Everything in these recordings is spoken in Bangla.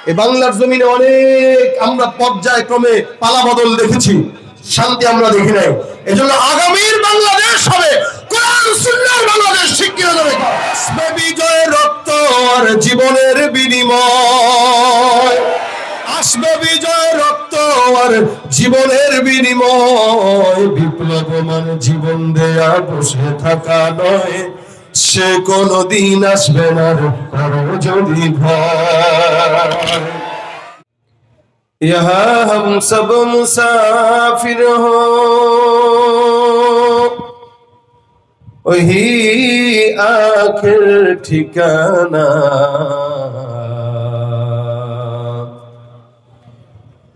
এই বাংলার জমিনে অনেক আমরা পর্যায়ক্রমে পালাবদল দেখেছি, শান্তি আমরা দেখি নাই। এজন্য আগামীর বাংলাদেশ হবে কোরআন সুন্নাহর বাংলাদেশ। ঠিক কিনা যাবে? আসবে বিজয় রক্ত আর জীবনের বিনিময়, আসবে বিজয় রক্ত আর জীবনের বিনিময়। বিপ্লব মানে জীবন দেয়া বসে থাকা নয়, সে কোনদিন আসবে না কারো যদি ভয়। यहाँ हम सब मुसाफिर हो, वही आखिर ठिकाना।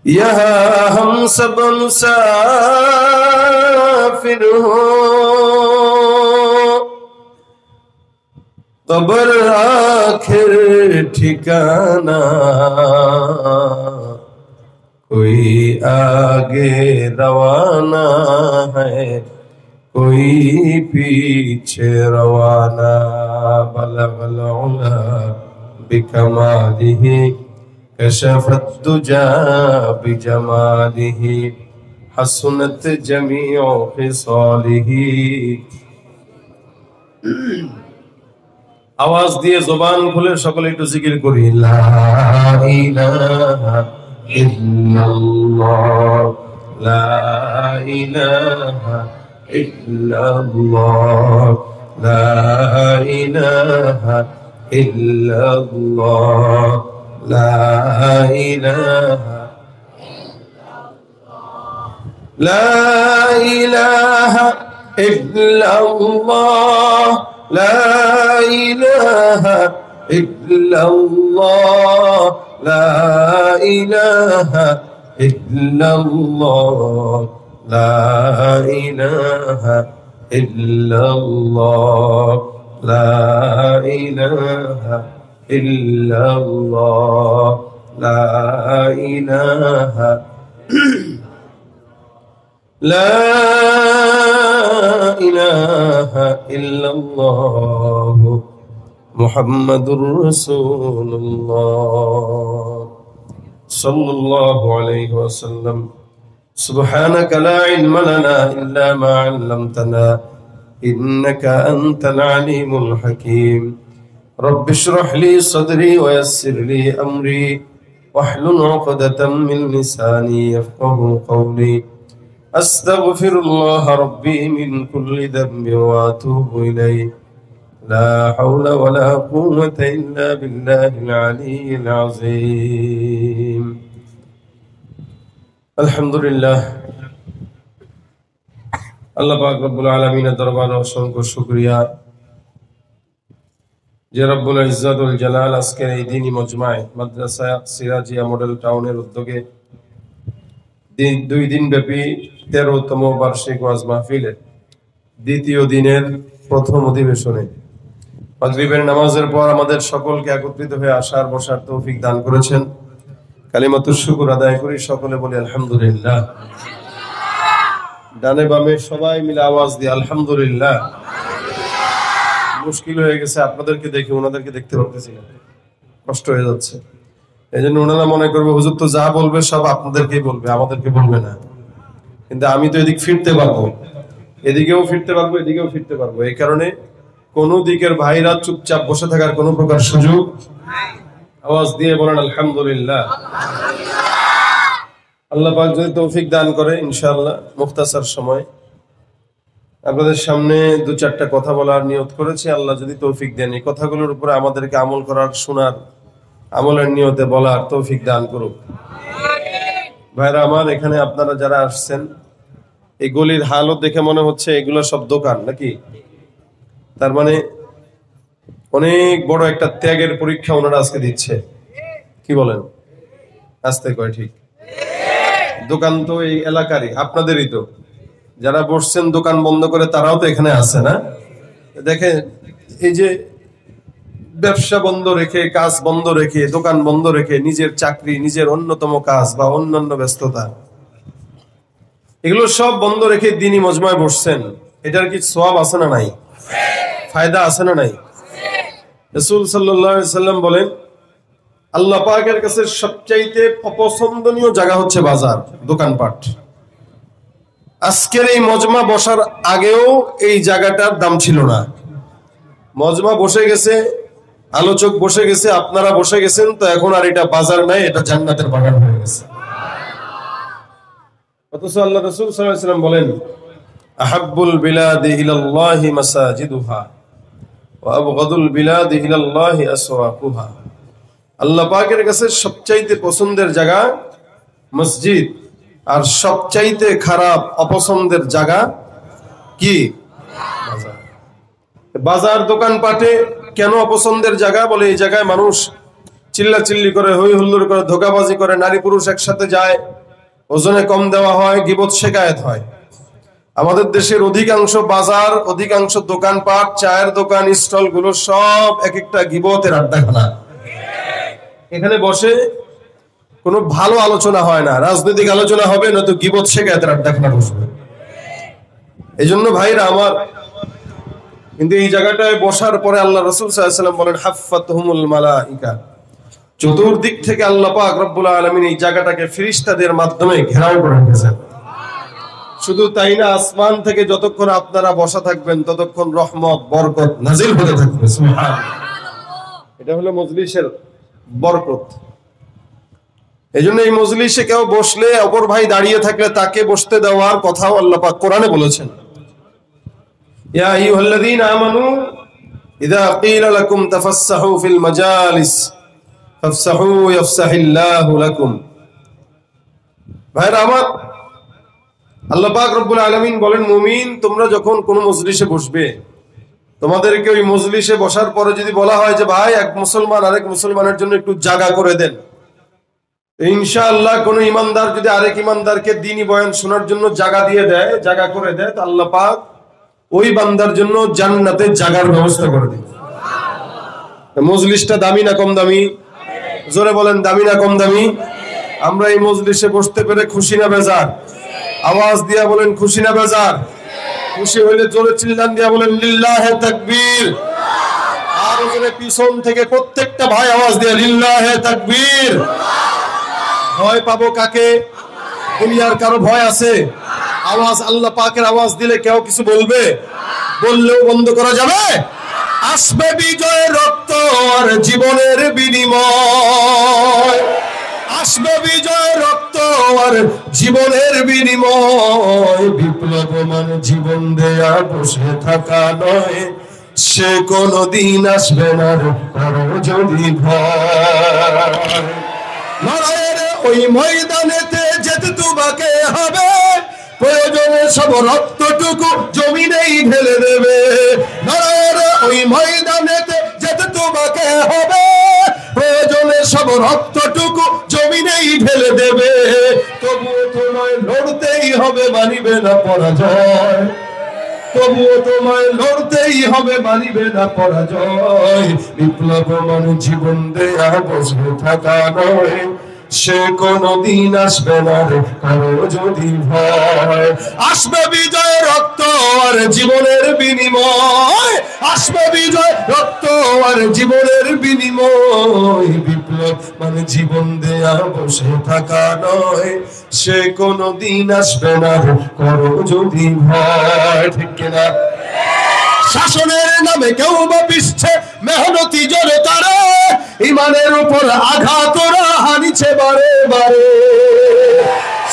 यहाँ हम सब मुसाफिर हो, कब्र आखिर ठिकाना। कोई आगे रवाना है, कोई पीछे रवाना। बलगल उला बिकमालिही, कशफत दुजा बिजमालिही, हसनत जमीउ खिसालिही। आवाज दिए जुबान खुले सकले एकटु जिकिर करी, ला इलाहा इल्लल्लाह, ला इलाहा इल्लल्लाह, ला इलाहा इल्लल्लाह, ला इलाहा, ला इलाहा इल्लल्लाह, ला इलाहा इल्लल्लाह, ला इलाहा इल्लल्लाह, ला इलाहा इल्लल्लाह, ला इलाहा इल्लल्लाह, ला इलाहा, ला इलाहा इल्लल्लाह मुहम्मदुर रसूलुल्लाह सल्लल्लाहु अलैहि वसल्लम। सुब्हानक ला इल्मा लना इल्ला मा अल्लमतना इन्नका अंतल अलीमुल हकीम। रब्बि इश्रह ली सदरी व यस्सिर ली अमरी वहलुल उक़दतम मिन लिसानी यफ्क़हू क़ौली। अस्तग़फिरुल्लाह रब्बी मिन कुल्लि ज़ंबि व अतूबु इलैहि। ला हौला वला कुव्वता इल्ला बिल्लाहिल अलिय्यिल अज़ीम। अल्हम्दुलिल्लाह, আল্লাহ পাক রব্বুল আলামিনের দরবারে অসংখ্য শুকরিয়া যে রব্বুল ইজ্জত ওয়াল জালাল আজকের এই দিনী মজমায়ে মাদ্রাসা সিরাজিয়া মডেল টাউনের উদ্যোগে 2 দিন ব্যাপী 13তম বার্ষিক ওয়াজ মাহফিলের দ্বিতীয় দিনের প্রথম অধিবেশনে মাগরিবের নামাজের পর আমাদের সকলকে একত্রিত হয়ে আসার বসার তৌফিক দান করেছেন। কালিমাতুশ শুকর আদায় করি, সকলে বলি আলহামদুলিল্লাহ। ডানে বামে সবাই মিলে আওয়াজ দিয়ে আলহামদুলিল্লাহ। মুশকিল হয়ে গেছে, আপনাদেরকে দেখে ওনাদেরকে দেখতে পারতেছি না, কষ্ট হয়ে যাচ্ছে। এই জন্য ওনারা মনে করবে হুজুর তো যা বলবে সব আপনাদেরকেই বলবে, আমাদেরকে বলবে না। কিন্তু আমি তো এদিক ফিরতে পারবো, এদিকেও ফিরতে পারবো, এদিকেও ফিরতে পারবো। এই কারণে কোন দিকের ভাইরা চুপচাপ বসে থাকার কোনো প্রকার সুযোগ নাই। আওয়াজ দিয়ে বলেন আলহামদুলিল্লাহ। আল্লাহ পাক যদি তৌফিক দান করে ইনশাআল্লাহ মুখতাসার সময় আপনাদের সামনে 2-4টা কথা বলার নিয়ত করেছি। আল্লাহ যদি তৌফিক দেন এই কথাগুলোর উপরে আমাদেরকে আমল করার, শোনার, আমলের নিয়তে বলার তৌফিক দান করুক। ভাইরা আমার, এখানে আপনারা যারা আসছেন এই গলির হালত দেখে মনে হচ্ছে এগুলো সব দোকান নাকি? তার মানে অনেক বড় একটা ত্যাগের পরীক্ষা ওনারা আজকে দিচ্ছে। কি বলেন? আসতে কয় ঠিক। দোকান তো এই এলাকারই, আপনাদেরই তো। যারা বসছেন দোকান বন্ধ করে তারাও তো এখানে আছে না? দেখেন, এই যে ব্যবসা বন্ধ রেখে, কাজ বন্ধ রেখে, দোকান বন্ধ রেখে নিজের চাকরি, নিজের অন্যতম কাজ বা অন্যান্য ব্যস্ততা, এগুলো সব বন্ধ রেখে দিনী মজমায় বসছেন। এটার কি সওয়াব আছে না নাই? ফায়দা আছে না নাই? রাসূল সাল্লাল্লাহু আলাইহি ওয়াসাল্লাম বলেন, আল্লাহ পাকের কাছে সবচাইতে অপছন্দনীয় জায়গা হচ্ছে বাজার, দোকানপাট। আজকের এই মজমা বসার আগেও এই জায়গাটার দাম ছিল না। মজমা বসে গেছে, আলোচক বসে গেছে, আপনারা বসে গেছেন, তো এখন আর এটা বাজার নাই, এটা জান্নাতের বাগান হয়ে গেছে। অথচ আল্লাহ রাসূল সাল্লাল্লাহু আলাইহি ওয়াসাল্লাম বলেন, আহাব্বুল বিলাদি ইলাল্লাহি মাসাজিদুহা ওয়া আবগাদুল বিলাদি ইলাল্লাহি আসওয়াকুহা। আল্লাহ পাকের কাছে সবচাইতে পছন্দের জায়গা মসজিদ, আর সবচাইতে খারাপ অপছন্দের জায়গা কি? বাজার। বাজার দোকানপাটে কেন অপছন্দের জায়গা? বলে এই জায়গায় মানুষ চিল্লাচিল্লি করে, হই হুল্লোড় করে, ধোঁকাবাজি করে, নারী পুরুষ একসাথে যায়, ওজনে কম দেওয়া হয়, গীবত শেকায়েত হয়। আমাদের দেশের অধিকাংশ বাজার, অধিকাংশ দোকানপাট, চায়ের দোকান, স্টল গুলো সব এক একটা গীবতের আড্ডাখানা। এখানে বসে কোনো ভালো আলোচনা হয় না, রাজনৈতিক আলোচনা হবে, নয়তো গীবত শেকায়েতের আড্ডাখানা বসবে। এই জন্য ভাইরা আমার, কিন্তু এই জায়গাটায় বসার পরে আল্লাহ রাসূল সাল্লাল্লাহু আলাইহি ওয়াসাল্লাম বলেন, হাফফাতহুমুল মালাইকা, চতুর্দিক থেকে আল্লাহ পাক রব্বুল আলামিন এই জায়গাটাকে ফেরেশতাদের মাধ্যমে ঘেরাও করে রেখেছেন। শুধু তাই না, আসমান থেকে যতক্ষণ আপনারা বসা থাকবেন ততক্ষণ রহমত বরকত নাজিল হতে থাকবে। সুবহানাল্লাহ। এটা হলো মজলিসের বরকত। এজন্য এই মজলিসে কেউ বসলে, অপর ভাই দাঁড়িয়ে থাকলে তাকে বসতে দেওয়ার কথাও আল্লাহ পাক কোরআনে বলেছেন। ইয়া আইয়ুহাল্লাযীনা আমানু ইযা ক্বিলা লাকুম তাফাসসাহু ফিল মাজালিস ফাফসাহু ইয়াফসাহিল্লাহু লাকুম। ভাইরা আমার, আল্লাহ পাক রব্বুল আলামিন বলেন, মুমিন তোমরা যখন কোন মজলিসে বসবে, তোমাদেরকে ওই মজলিসে বসার পরে যদি বলা হয় যে ভাই এক মুসলমান আরেক মুসলমানের জন্য একটু জায়গা করে দেন, ইনশাআল্লাহ কোন ইমানদার যদি আরেক ইমানদারকে দ্বীনি বয়ান শোনার জন্য জায়গা দিয়ে দেয়, জায়গা করে দেয়, তো আল্লাহ পাক ওই বান্দার জন্য জান্নাতে জায়গার ব্যবস্থা করে দেন। মজলিসটা দামি না কম দামি? জোরে বলেন, দামি না কম দামি? আমরা এই মজলিসে বসতে পেরে খুশি না বেজার? আওয়াজ দিয়া বলেন, খুশি না বেজার? খুশি হইলে জোরে চিল্লান দিয়া বলেন লিল্লাহে তাকবীর। আর ওখানে পিছন থেকে প্রত্যেকটা ভাই আওয়াজ দিয়া লিল্লাহে তাকবীর। ভয় পাবো কাকে? দুনিয়ার কারো ভয় আছে? আওয়াজ আল্লাহ পাকের আওয়াজ দিলে কেউ কিছু বলবে? বললেও বন্ধ করা যাবে? আসবে বিজয়ের রক্ত আর জীবনের বিনিময়, আসবে বিজয় রক্ত আর জীবনের বিনিময়। বিপ্লব মানে জীবন দেয়া বসে থাকা নয়, সে কোনদিন আসবে না কারো যদি ভয়। লড়াইয়ের ওই ময়দানেতে যেতে তোমাকে হবে, প্রয়োজনে সব রক্তটুকু জমিনেই ঢেলে দেবে। লড়াইয়ের ওই ময়দানেতে যেতে তোমাকে হবে, প্রয়োজনে সব রক্তটুকু জমিনেই ঢেলে দেবে। তবুও তোমায় লড়তেই হবে, মানিবে না পরাজয়। তবুও তোমায় লড়তেই হবে, মানিবে না পরাজয়। বিপ্লব মানে জীবন দেয়া বসে থাকা নয়, সে কোনদিন আসবে না কারো যদি ভয়। আসবে বিজয় রক্ত আর জীবনের বিনিময়, আসবে বিজয় রক্ত আর জীবনের বিনিময়। বিপ্লব মানে জীবন দেয়া বসে থাকা নয়, সে কোনদিন আসবে না কারো যদি ভয়। ঠিক কিনা? শাসনের নামে কেউ বা পিছছে মেহনতি জনতারে, ইমানের উপর আঘাত ওরা হানিছে বারে বারে।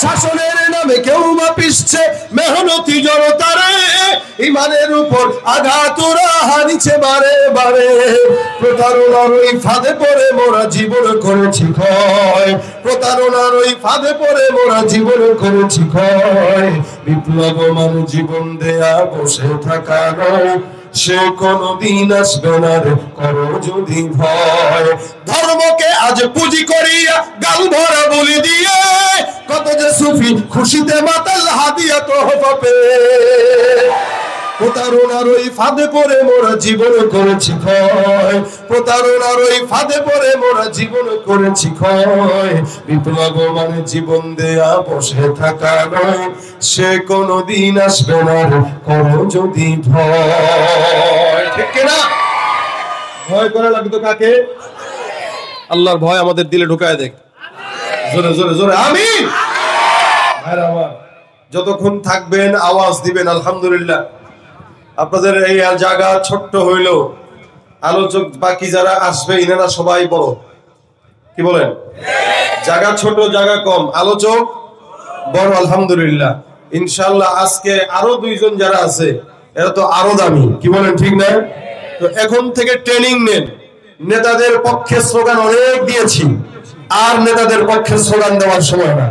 শাসনের নামে কেউ বা পিছছে মেহনতি জনতারে, ইমানের উপর আঘাত ওরা হানিছে বারে বারে। প্রতারণার ওই ফাঁদে পড়ে মোরা জীবন করেছি ক্ষয়, প্রতারণার ওই ফাঁদে পড়ে মোরা জীবন করেছি ক্ষয়। বিপ্লব মানে জীবন দেয়া বসে থাকা নয়, সে কোনদিন আসবে না করো যদি ভয়। ধর্মকে আজ পুঁজি করিয়া গাল ভরা বলি দিয়ে, কত যে সুফি খুশিতে মাতাল হাদিয়া তোহফা পেয়ে। প্রতারণার ওই ফাঁদে পড়ে মোরা জীবন করেছি ক্ষয়, প্রতারণার ওই ফাঁদে পড়ে মোরা জীবন করেছি ক্ষয়। বিপ্লব মানে জীবন দেয়া বসে থাকা নয়, সে কোনদিন আসবে না করো যদি ভয়। ঠিক কিনা? ভয় করা লাগতো কাকে? আল্লাহর ভয় আমাদের দিলে ঢুকায় দেখ, জোরে জোরে জোরে আমিন। ভাইরা আমার, যতক্ষণ থাকবেন আওয়াজ দিবেন আলহামদুলিল্লাহ। আপনাদের এই জায়গা ছোট্ট হইলেও আলোচক বাকি যারা আসবে ইনারা সবাই বড়, কি বলেন? জায়গা ছোট, জায়গা কম, আলোচক বড় আলহামদুলিল্লাহ। ইনশাআল্লাহ আজকে আরো দুইজন যারা আছে এরা তো আরো দামি, কি বলেন ঠিক না? তো এখন থেকে ট্রেনিং নেন। নেতাদের পক্ষে স্লোগান অনেক দিয়েছি, আর নেতাদের পক্ষে স্লোগান দেওয়ার সময় না।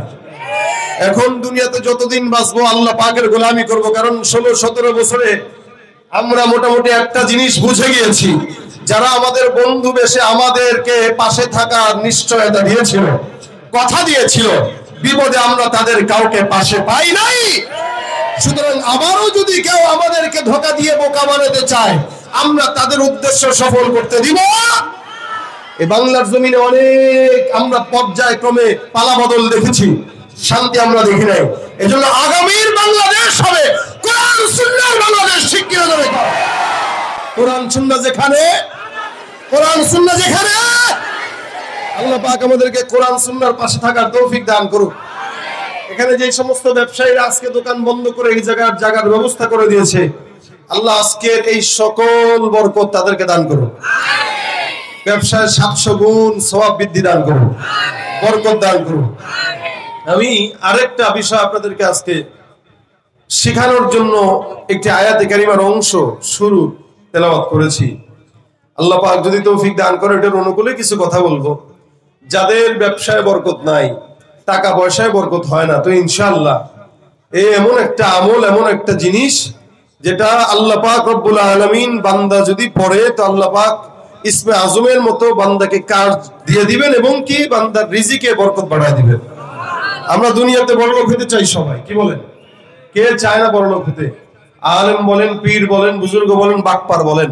এখন দুনিয়াতে যতদিন বাঁচবো আল্লাহ পাকের গোলামি করব, কারণ 16-17 বছরে আমরা মোটামুটি একটা জিনিস বুঝে গিয়েছি, যারা আমাদের বন্ধু বেশে আমাদেরকে পাশে থাকার নিশ্চয়তা দিয়েছিল, কথা দিয়েছিল, বিপদে আমরা তাদের কাউকে পাশে পাই নাই। সুতরাং আবারও যদি কেউ আমাদেরকে ধোঁকা দিয়ে বোকা বানাতে চায়, আমরা তাদের উদ্দেশ্য সফল করতে দিব। এই বাংলার জমিনে অনেক আমরা পর্যায়ক্রমে পালাবদল দেখেছি, শান্তি আমরা দেখি নাই। এজন্য আগামীর বাংলাদেশ হবে কোরআন সুন্নাহর বাংলাদেশ, ঠিক কিনা যাবে? কোরআন সুন্নাহ যেখানে, কোরআন সুন্নাহ যেখানে, আল্লাহ পাক আমাদেরকে কোরআন সুন্নাহর পাশে থাকার তৌফিক দান করুন। এখানে যে সমস্ত ব্যবসায়ীরা আজকে দোকান বন্ধ করে এই জায়গার ব্যবস্থা করে দিয়েছে, আল্লাহ আজকের এই সকল বরকত তাদেরকে দান করুন। ব্যবসায় 700 গুণ সওয়াব বৃদ্ধি দান করুন, বরকত দান করুন। আমি আরেকটা বিষয় আপনাদেরকে আজকে শেখানোর জন্য একটি আয়াতে কারিমার অংশ শুরু তেলাওয়াত করেছি। আল্লাহ পাক যদি তৌফিক দান করে এটার অনুকূলে কিছু কথা বলবো। যাদের ব্যবসায় বরকত নাই, টাকা পয়সায় বরকত হয় না, তো ইনশাআল্লাহ এই এমন একটা আমল, এমন একটা জিনিস যেটা আল্লাহ পাক রব্বুল আলামিন বান্দা যদি পড়ে, তো আল্লাহ পাক ইসমে আজমের মতো বান্দাকে কাজ দিয়ে দিবেন এবং কি বান্দার রিজিকে বরকত বাড়ায় দিবেন। আমরা দুনিয়াতে বড়লোক হতে চাই সবাই, কি বলেন? কে চায় না বড়লোক হতে? আলেম বলেন, পীর বলেন, বুজুর্গ বলেন, বাটপার বলেন,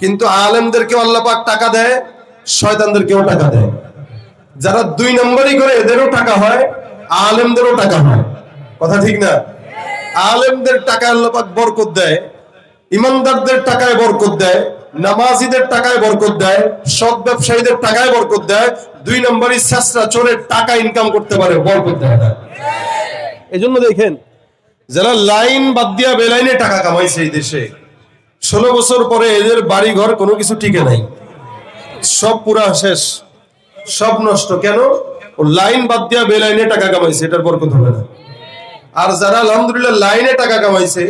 কিন্তু আলেমদেরকে আল্লাহ পাক টাকা দেয়, শয়তানদেরকেও টাকা দেয়। যারা 2 নম্বরই করে এদেরও টাকা হয়, আলেমদেরও টাকা হয়, কথা ঠিক না? আলেমদের টাকায় আল্লাহ পাক বরকত দেয়, ইমানদারদের টাকায় বরকত দেয়, নামাজিদের টাকায় বরকত দেয়, সৎ ব্যবসায়ীদের টাকায় বরকত দেয়। 2 নম্বরই ছেঁচড়া চোরের টাকা ইনকাম করতে পারে, বরকত দেয় না। এজন্য দেখেন, যারা লাইন বাদ দিয়া বেলাইনে টাকা কামাইছে এই দেশে, 16 বছর পরে এদের বাড়ি ঘর কোনো কিছু টিকে নাই, সব পুরা শেষ, সব নষ্ট। কেন? ও লাইন বাদ দিয়া বেলাইনে টাকা কামাইছে, এটার বরকত হবে না। আর যারা আলহামদুলিল্লাহ লাইনে টাকা কামাইছে,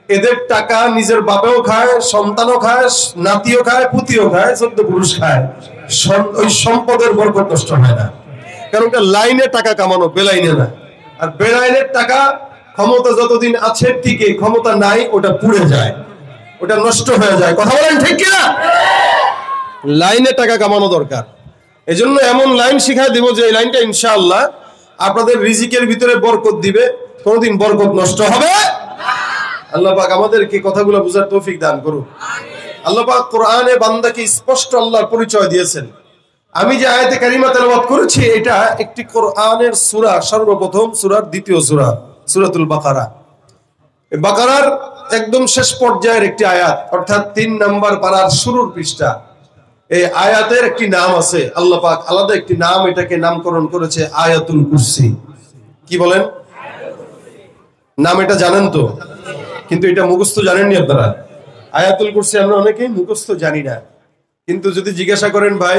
এদের টাকা নিজের বাপেও খায়, সন্তানও খায়, নাতিও খায়, পুতিও খায়, 14 পুরুষ খায়, ওই সম্পদের বরকত নষ্ট হয় না। কারণ ওটা লাইনে টাকা কামানো, বেলাইনে না। আর বেলাইনের টাকা ক্ষমতা যতদিন আছে টিকে, ক্ষমতা নাই ওটা পুড়ে যায়, ওটা নষ্ট হয়ে যায়, কথা বলেন ঠিক কিনা? লাইনে টাকা কামানো দরকার। এজন্য এমন লাইন শিখায় দিব যে এই লাইনটা ইনশাআল্লাহ আপনাদের রিজিকের ভিতরে বরকত দিবে, কোনদিন বরকত নষ্ট হবে। আল্লাহ পাক আমাদেরকে কথাগুলো বুঝার তৌফিক দান করুন। আল্লাহ পাক কোরআনে বান্দাকে স্পষ্ট আল্লাহর পরিচয় দিয়েছেন। আমি যে আয়াতে কারিমা তেলাওয়াত করেছি এটা একটি কোরআনের সূরা, সর্বপ্রথম সূরার 2য় সূরা, সূরাতুল বাকারা। এই বাকারার একদম শেষ পর্যায়ের একটি আয়াত, অর্থাৎ 3 নম্বর পারার শুরুর পৃষ্ঠা। এই আয়াতের একটি নাম আছে, আল্লাহ পাক আলাদা একটি নাম এটাকে নামকরণ করেছে আয়াতুল কুরসি। কি বলেন? নাম এটা জানেন তো, কিন্তু এটা মুখস্থ জানেননি আপনারা। আয়াতুল কুরসি আমরা অনেকেই মুখস্থ জানি না, কিন্তু যদি জিজ্ঞাসা করেন ভাই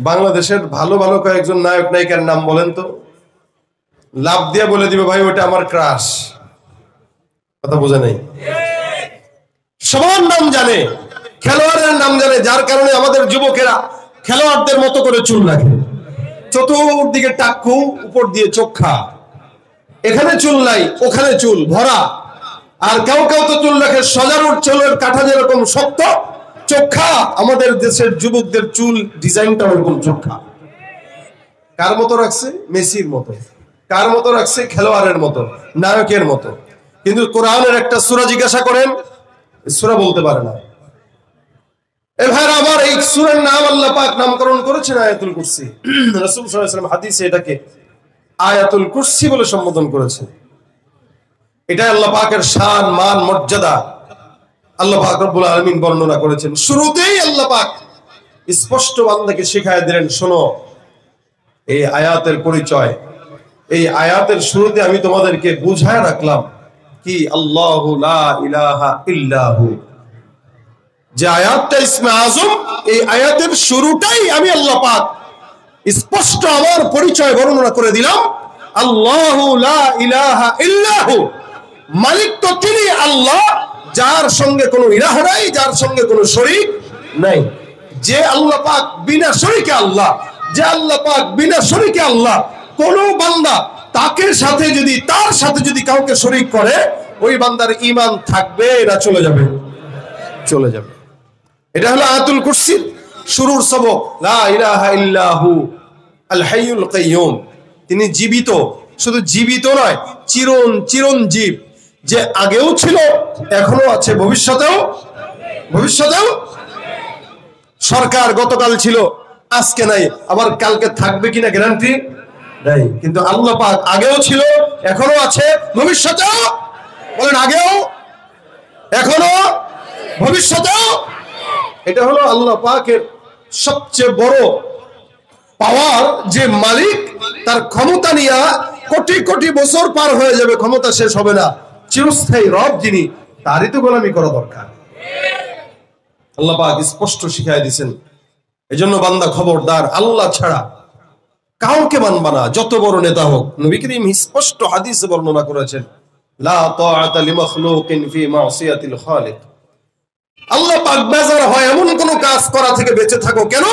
বাংলাদেশের ভালো ভালো কয়েকজন নায়ক নায়িকার নাম বলেন তো, লাভ দিয়ে বলে দিবে ভাই ওটা আমার ক্রাশ। কথা বোঝা নাই? সবার নাম জানে, খেলোয়াড়ের নাম জানে, যার কারণে আমাদের যুবকেরা খেলোয়াড়দের মতো করে চুল রাখে, চতুর্দিকে টাক্কু, উপর দিয়ে চোখা, এখানে চুল নাই ওখানে চুল ভরা। আর কেউ কেউ তো চুল রাখে সজারুর চুলের কাঠা যেরকম শক্ত, চোখা। আমাদের দেশের যুবকদের চুল ডিজাইনটা ওরকম চোখা। কার মতো রাখছে? মেসির মতো। কার মতো রাখছে? খেলোয়াড়ের মতো, নায়কের মতো। কিন্তু কোরআনের একটা সূরা জিজ্ঞাসা করেন, সূরা বলতে পারে না। এ ভাইরা আমার, এই সূরার নাম আল্লাহ পাক নামকরণ করেছেন আয়াতুল কুরসি। রাসূল সাল্লাল্লাহু আলাইহি ওয়াসাল্লাম হাদিসে এটাকে আয়াতুল কুরসি বলে সম্বোধন করেছেন। এটা আল্লাহ পাকের শান, মান, মর্যাদা আল্লাহ পাক রব্বুল আলামিন বর্ণনা করেছেন। শুরুতেই আল্লাহ পাক স্পষ্ট বান্দাকে শিখায় দিলেন, শোনো এই আয়াতের পরিচয়, এই আয়াতের শুরুতে আমি তোমাদেরকে বুঝায় রাখলাম কি আল্লাহু লা ইলাহা ইল্লাহু, যে আয়াতটা ইসমে আজম, এই আয়াতের শুরুটাই আমি আল্লাহ পাক স্পষ্ট আমার পরিচয় বর্ণনা করে দিলাম। আল্লাহু লা ইলাহা ইল্লাহু, মালিক তো তিনি আল্লাহ, যার সঙ্গে কোনো ইলাহ নাই, যার সঙ্গে কোনো শরীক নাই। যে আল্লাহ পাক বিনা শরীকে আল্লাহ, যে আল্লাহ পাক বিনা শরীকে আল্লাহ, কোন বান্দা তাকে সাথে যদি, তার সাথে যদি কাউকে শরীক করে, ওই বান্দার ঈমান থাকবে না চলে যাবে? চলে যাবে। এটা হলো আয়াতুল কুরসির শুরুর সবক, লা ইলাহা ইল্লাহু আল হাইয়ুল কাইয়ুম। তিনি জীবিত, শুধু জীবিত নয়, চিরঞ্জীব, যে আগেও ছিল, এখনো আছে, ভবিষ্যতেও সরকার গতকাল ছিল, আজকে নাই, আবার কালকে থাকবে কিনা গ্যারান্টি নাই। কিন্তু আল্লাহ পাক আগেও ছিল, এখনো আছে, ভবিষ্যতেও, বলেন আগেও, এখনো, ভবিষ্যতেও। এটা হলো আল্লাহ পাকের সবচেয়ে বড় পাওয়ার, যে মালিক, তার ক্ষমতা নিয়ে কোটি কোটি বছর পার হয়ে যাবে, ক্ষমতা শেষ হবে না। চিরস্থায়ী রব যিনি, তারই তো গোলামি করা দরকার। আল্লাহ পাক স্পষ্ট শিখাই দিয়েছেন। এজন্য বান্দা খবরদার, আল্লাহ ছাড়া কাউকে মানবা না, যত বড় নেতা হোক। নবী করিম স্পষ্ট হাদিসে বর্ণনা করেছেন, লা তাআতা লিমাখলুকিন ফি মাসিয়াতিল খালিক। আল্লাহ পাক বেজার হয় এমন কোন কাজ করা থেকে বেঁচে থাকো। কেন?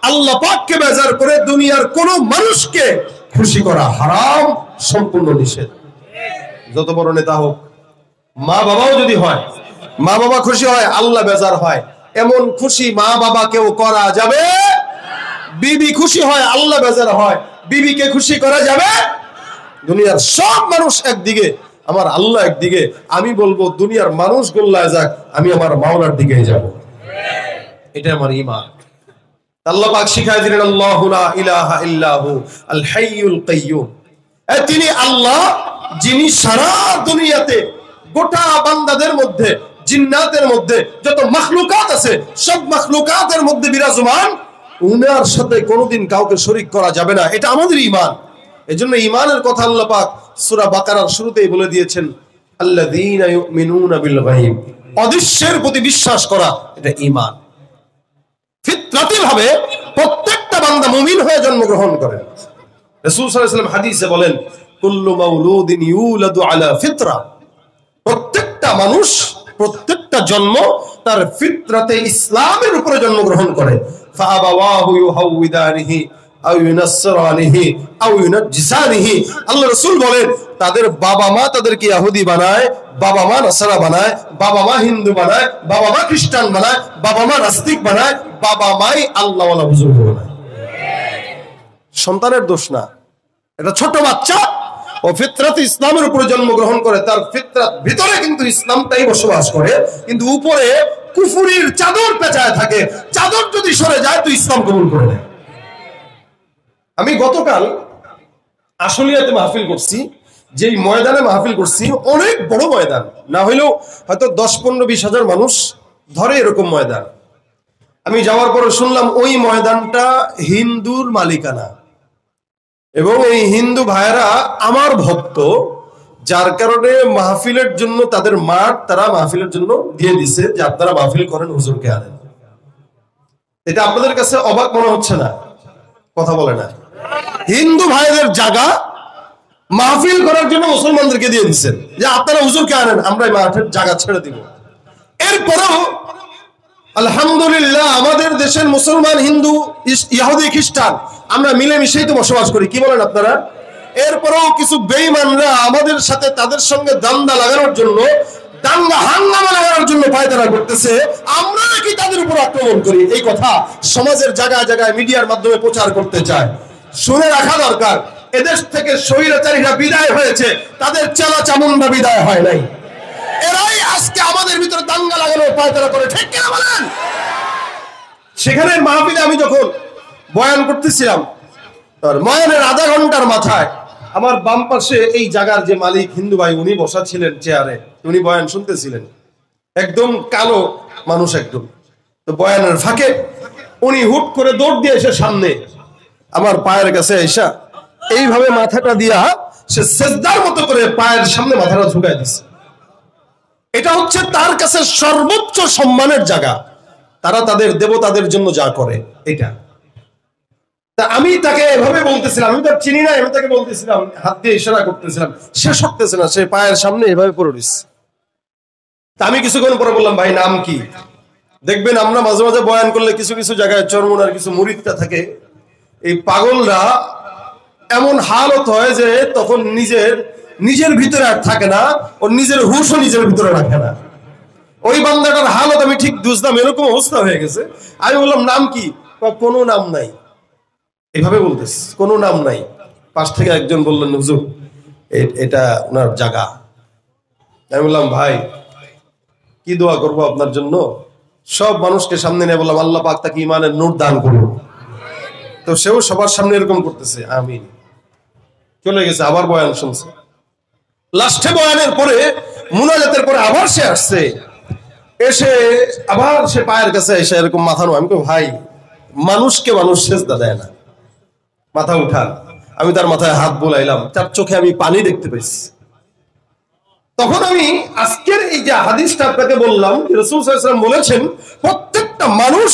আল্লাহ পাককে বেজার করে দুনিয়ার কোন মানুষকে খুশি করা হারাম, সম্পূর্ণ নিষেধ। যত বড় নেতা হোক, মা বাবাও যদি হয়, মা বাবা খুশি হয়, আল্লাহ বেজার হয়, এমন খুশি মা বাবাকেও করা যাবে। বিবি খুশি হয়, আল্লাহ বেজার হয়, বিবিকে খুশি করা যাবে। দুনিয়ার সব মানুষ একদিকে, আমার আল্লাহ একদিকে। আমি বলবো দুনিয়ার মানুষ গোল্লায় যাক, আমি আমার মাওলার দিকে যাব। এটা আমার ঈমান। আল্লাহ পাক শিখায় দিলেন, আল্লাহু লা ইলাহা ইল্লাহু আল হাইয়ুল কাইয়ুম। তিনি আল্লাহ, যিনি সারা দুনিয়াতে গোটা বান্দাদের মধ্যে, জিন্নাতের মধ্যে যত মাখলুকাত আছে, সব মাখলুকাতের মধ্যে বিরাজমান। উনার সাথে কোনোদিন কাউকে শরীক করা যাবে না। এটা আমাদের ঈমান। এজন্য ঈমানের কথা আল্লাহ পাক সূরা বাকারার শুরুতেই বলে দিয়েছেন, আল্লাযীনা ইউমিনুনা বিল গায়ব, অদৃশ্যের প্রতি বিশ্বাস করা, এটা ঈমান। ফিতরাতি ভাবে প্রত্যেকটা বান্দা মুমিন হয়ে জন্মগ্রহণ করে। রাসূল সাল্লাল্লাহু আলাইহি ওয়াসাল্লাম হাদিসে বলেন, কুল্লু মাউলুদিন ইউলাদু আলা ফিতরা, প্রত্যেকটা মানুষ, প্রত্যেকটা জন্ম তার ফিতরাতে ইসলামের উপরে জন্মগ্রহণ করে। ফাআবাওয়াহু ইউহাউইদানিহি আও ইউনাসরানিহি আও ইউনাজ্জিসানিহি। আল্লাহ রাসূল বলেন, তাদের বাবা মা তাদেরকে ইহুদি বানায়, বাবা মা নাসারা বানায়, বাবা মা হিন্দু বানায়, বাবা মা খ্রিস্টান বানায়, বাবা মা নাস্তিক বানায়, বাবা মাই আল্লাহওয়ালা বুজুর্গ বানায়। সন্তানের দোষ না, এটা ছোট বাচ্চা, ও ফিতরাত ইসলামের উপরে জন্মগ্রহণ করে, তার ফিতরাত ভিতরে কিন্তু ইসলামটাই বসবাস করে, কিন্তু উপরে কুফরির চাদর পেঁচায় থাকে। চাদর যদি সরে যায় তো ইসলাম কবুল করে নেয়। আমি গতকাল আশুলিয়াতে মাহফিল করছি, যেই ময়দানে মাহফিল করছি, অনেক বড় ময়দান, না হইলেও হয়তো 10-15-20 হাজার মানুষ ধরে এরকম ময়দান। আমি যাওয়ার পরে শুনলাম ওই ময়দানটা হিন্দুর মালিকানা, এবং এই হিন্দু ভাইয়েরা আমার ভক্ত, যার কারণে মাহফিলের জন্য তাদের মাঠ তারা মাহফিলের জন্য দিয়ে দিছে, যে আপনারা মাহফিল করেন, হুজুরকে আনেন। এটা আপনাদের কাছে অবাক মনে হচ্ছে না? কথা বলে না। হিন্দু ভাইদের জায়গা মাহফিল করার জন্য মুসলমানদেরকে দিয়ে দিচ্ছেন, যে আপনারা হুজুরকে আনেন, আমরা এই মাঠের জায়গা ছেড়ে দিব। এরপরেও আলহামদুলিল্লাহ আমাদের দেশের মুসলমান, হিন্দু, ইহুদি, খ্রিস্টান আমরা মিলেমিশেই তো বসবাস করি, কি বলেন আপনারা? এরপরেও কিছু বেঈমানরা আমাদের সাথে, তাদের সঙ্গে দাঙ্গা লাগানোর জন্য, দাঙ্গা হাঙ্গামা লাগানোর জন্য পায়তারা করতেছে, আমরা নাকি তাদের উপর আক্রমণ করি। এই কথা সমাজের জায়গায় জায়গায় মিডিয়ার মাধ্যমে প্রচার করতে চায়। শুনে রাখা দরকার, এদেশ থেকে স্বৈরাচারীরা বিদায় হয়েছে, তাদের চেলা চামুন্ডা বিদায় হয় নাই। এরাই আজকে আমাদের ভিতরে দাঙ্গা লাগানোর পায়তারা করে, ঠিক কিনা বলেন? সেখানে মাহফিলে আমি যখন বয়ান করতেছিলাম, বয়ানের আধা ঘন্টার মাথায় আমার বাম পাশে এই জায়গার যে মালিক হিন্দু ভাই, উনি বসা ছিলেন চেয়ারে, উনি বয়ান শুনতেছিলেন। একদম কালো মানুষ একদম। তো বয়ানের ফাঁকে উনি হুট করে দৌড় দিয়ে এসে সামনে আমার পায়ের কাছে এসা এইভাবে মাথাটা দিয়া সে সেজদার মতো করে পায়ের সামনে মাথাটা ঝুঁকাই দিচ্ছে। এটা হচ্ছে তার কাছে সর্বোচ্চ সম্মানের জায়গা। তারা তাদের দেবতাদের জন্য যা করে এটা। তা আমি তাকে এভাবে বলতেছিলাম, আমি তার চিনি না, আমি তাকে বলতেছিলাম, হাত দিয়ে ইশারা করতেছিলাম, সে সরতেছে না, সে পায়ের সামনে এভাবে পড়ে দিচ্ছে। তা আমি কিছুক্ষণ পরে বললাম, ভাই নাম কি? দেখবেন আমরা মাঝে মাঝে বয়ান করলে কিছু কিছু জায়গায় চরমনার কিছু মুরিদটা থাকে, এই পাগলরা এমন হালত হয় যে তখন নিজের ভিতরে আর থাকে না, ওর নিজের হুশও নিজের ভিতরে রাখে না। ওই বান্দাটার হালত আমি ঠিক বুঝলাম, এরকম অবস্থা হয়ে গেছে। আমি বললাম নাম কি? কোনো নাম নাই, এভাবে বলতেছে, কোনো নাম নাই। পাশ থেকে একজন বললেন, হুজুর এটা ওনার জায়গা। আমি বললাম, ভাই কি দোয়া করবো আপনার জন্য? সব মানুষকে সামনে নিয়ে বললাম, আল্লাহ পাক তাকে ইমানের নূর দান করুন। তো সেও সবার সামনে এরকম করতেছে, আমিন। চলে গেছে, আবার বয়ান শুনছে। লাস্টে বয়ানের পরে মুনাজাতের পরে আবার সে আসছে, এসে আবার সে পায়ের কাছে এসে এরকম মাথা নো। আমি কই, ভাই মানুষকে মানুষ সেজদা দেয় না, মাথা উঠান। আমি তার মাথায় হাত বোলাইলাম, তার চোখে আমি পানি দেখতে পেয়েছি। তখন আমি আজকের এই যে হাদিসটা আপনাকে বললাম, রাসূল সাল্লাল্লাহু আলাইহি ওয়াসাল্লাম বলেছেন প্রত্যেকটা মানুষ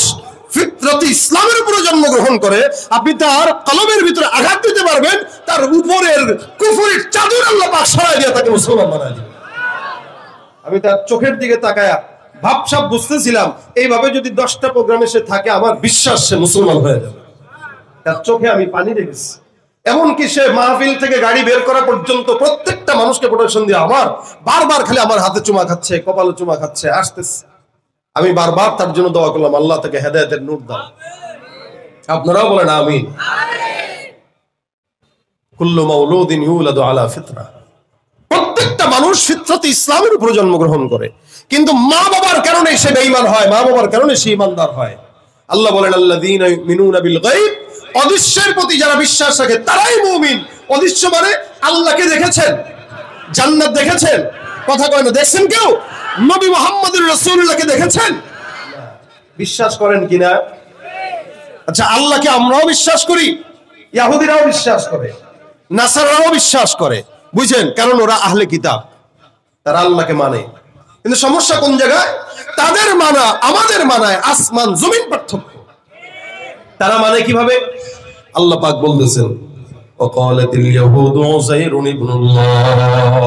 ফিতরতি ইসলামের উপরে জন্মগ্রহণ করে। আপনি তার কলবের ভিতরে আঘাত দিতে পারবেন, তার উপরের কুফরের চাদর আল্লাহ পাক সরাই দিয়ে তাকে মুসলমান বানায় দিবেন। আমি তার চোখের দিকে তাকায়া ভাবসাব বুঝতেছিলাম, এইভাবে যদি 10টা প্রোগ্রামে সে থাকে, আমার বিশ্বাস সে মুসলমান হয়ে যাবে। তার চোখে আমি পানি দেখেছি। এমনকি সে মাহফিল থেকে গাড়ি বের করা পর্যন্ত প্রত্যেকটা মানুষকে প্রোটেকশন দিয়ে আমার বারবার খালি আমার হাতে চুমা খাচ্ছে, কপালে চুমা খাচ্ছে, আসতেছে। আমি বারবার তার জন্য দোয়া করলাম, আল্লাহ তাকে হেদায়েতের নূর দাও। আপনারাও বলেন আমিন। কুল্লু মাউলুদিন ইউলাদু আলা ফিতরা। প্রত্যেকটা মানুষ ফিতরতে ইসলামের উপর জন্মগ্রহণ করে, কিন্তু মা বাবার কারণে সে বেঈমান হয়, মা বাবার কারণে সে ঈমানদার হয়। আল্লাহ বলেন, আল্লাযীনা ইউমিনুনা বিল গায়ব, অদৃশ্যের প্রতি যারা বিশ্বাস রাখে তারাই মুমিন। অদৃশ্য মানে আল্লাহকে দেখেছেন, জান্নাত দেখেছেন, কথা কয় না, দেখছেন কেউ? নবী মুহাম্মদুর রাসূলুল্লাহকে দেখেছেন? বিশ্বাস করেন কিনা? আচ্ছা, আল্লাহকে আমরাও বিশ্বাস করি, ইহুদিরাও বিশ্বাস করে, নাসারাও বিশ্বাস করে, বুঝেন? কারণ ওরা আহলে কিতাব, তারা আল্লাহকে মানে। কিন্তু সমস্যা কোন জায়গায়? তাদের মানা আমাদের মানায় আসমান জমিন পার্থক্য। তারা মানে কিভাবে? আল্লাহ পাক বলতেছেন, ওয়াকালাতিল ইয়াহুদু উযাইরুন ইবনুল্লাহ,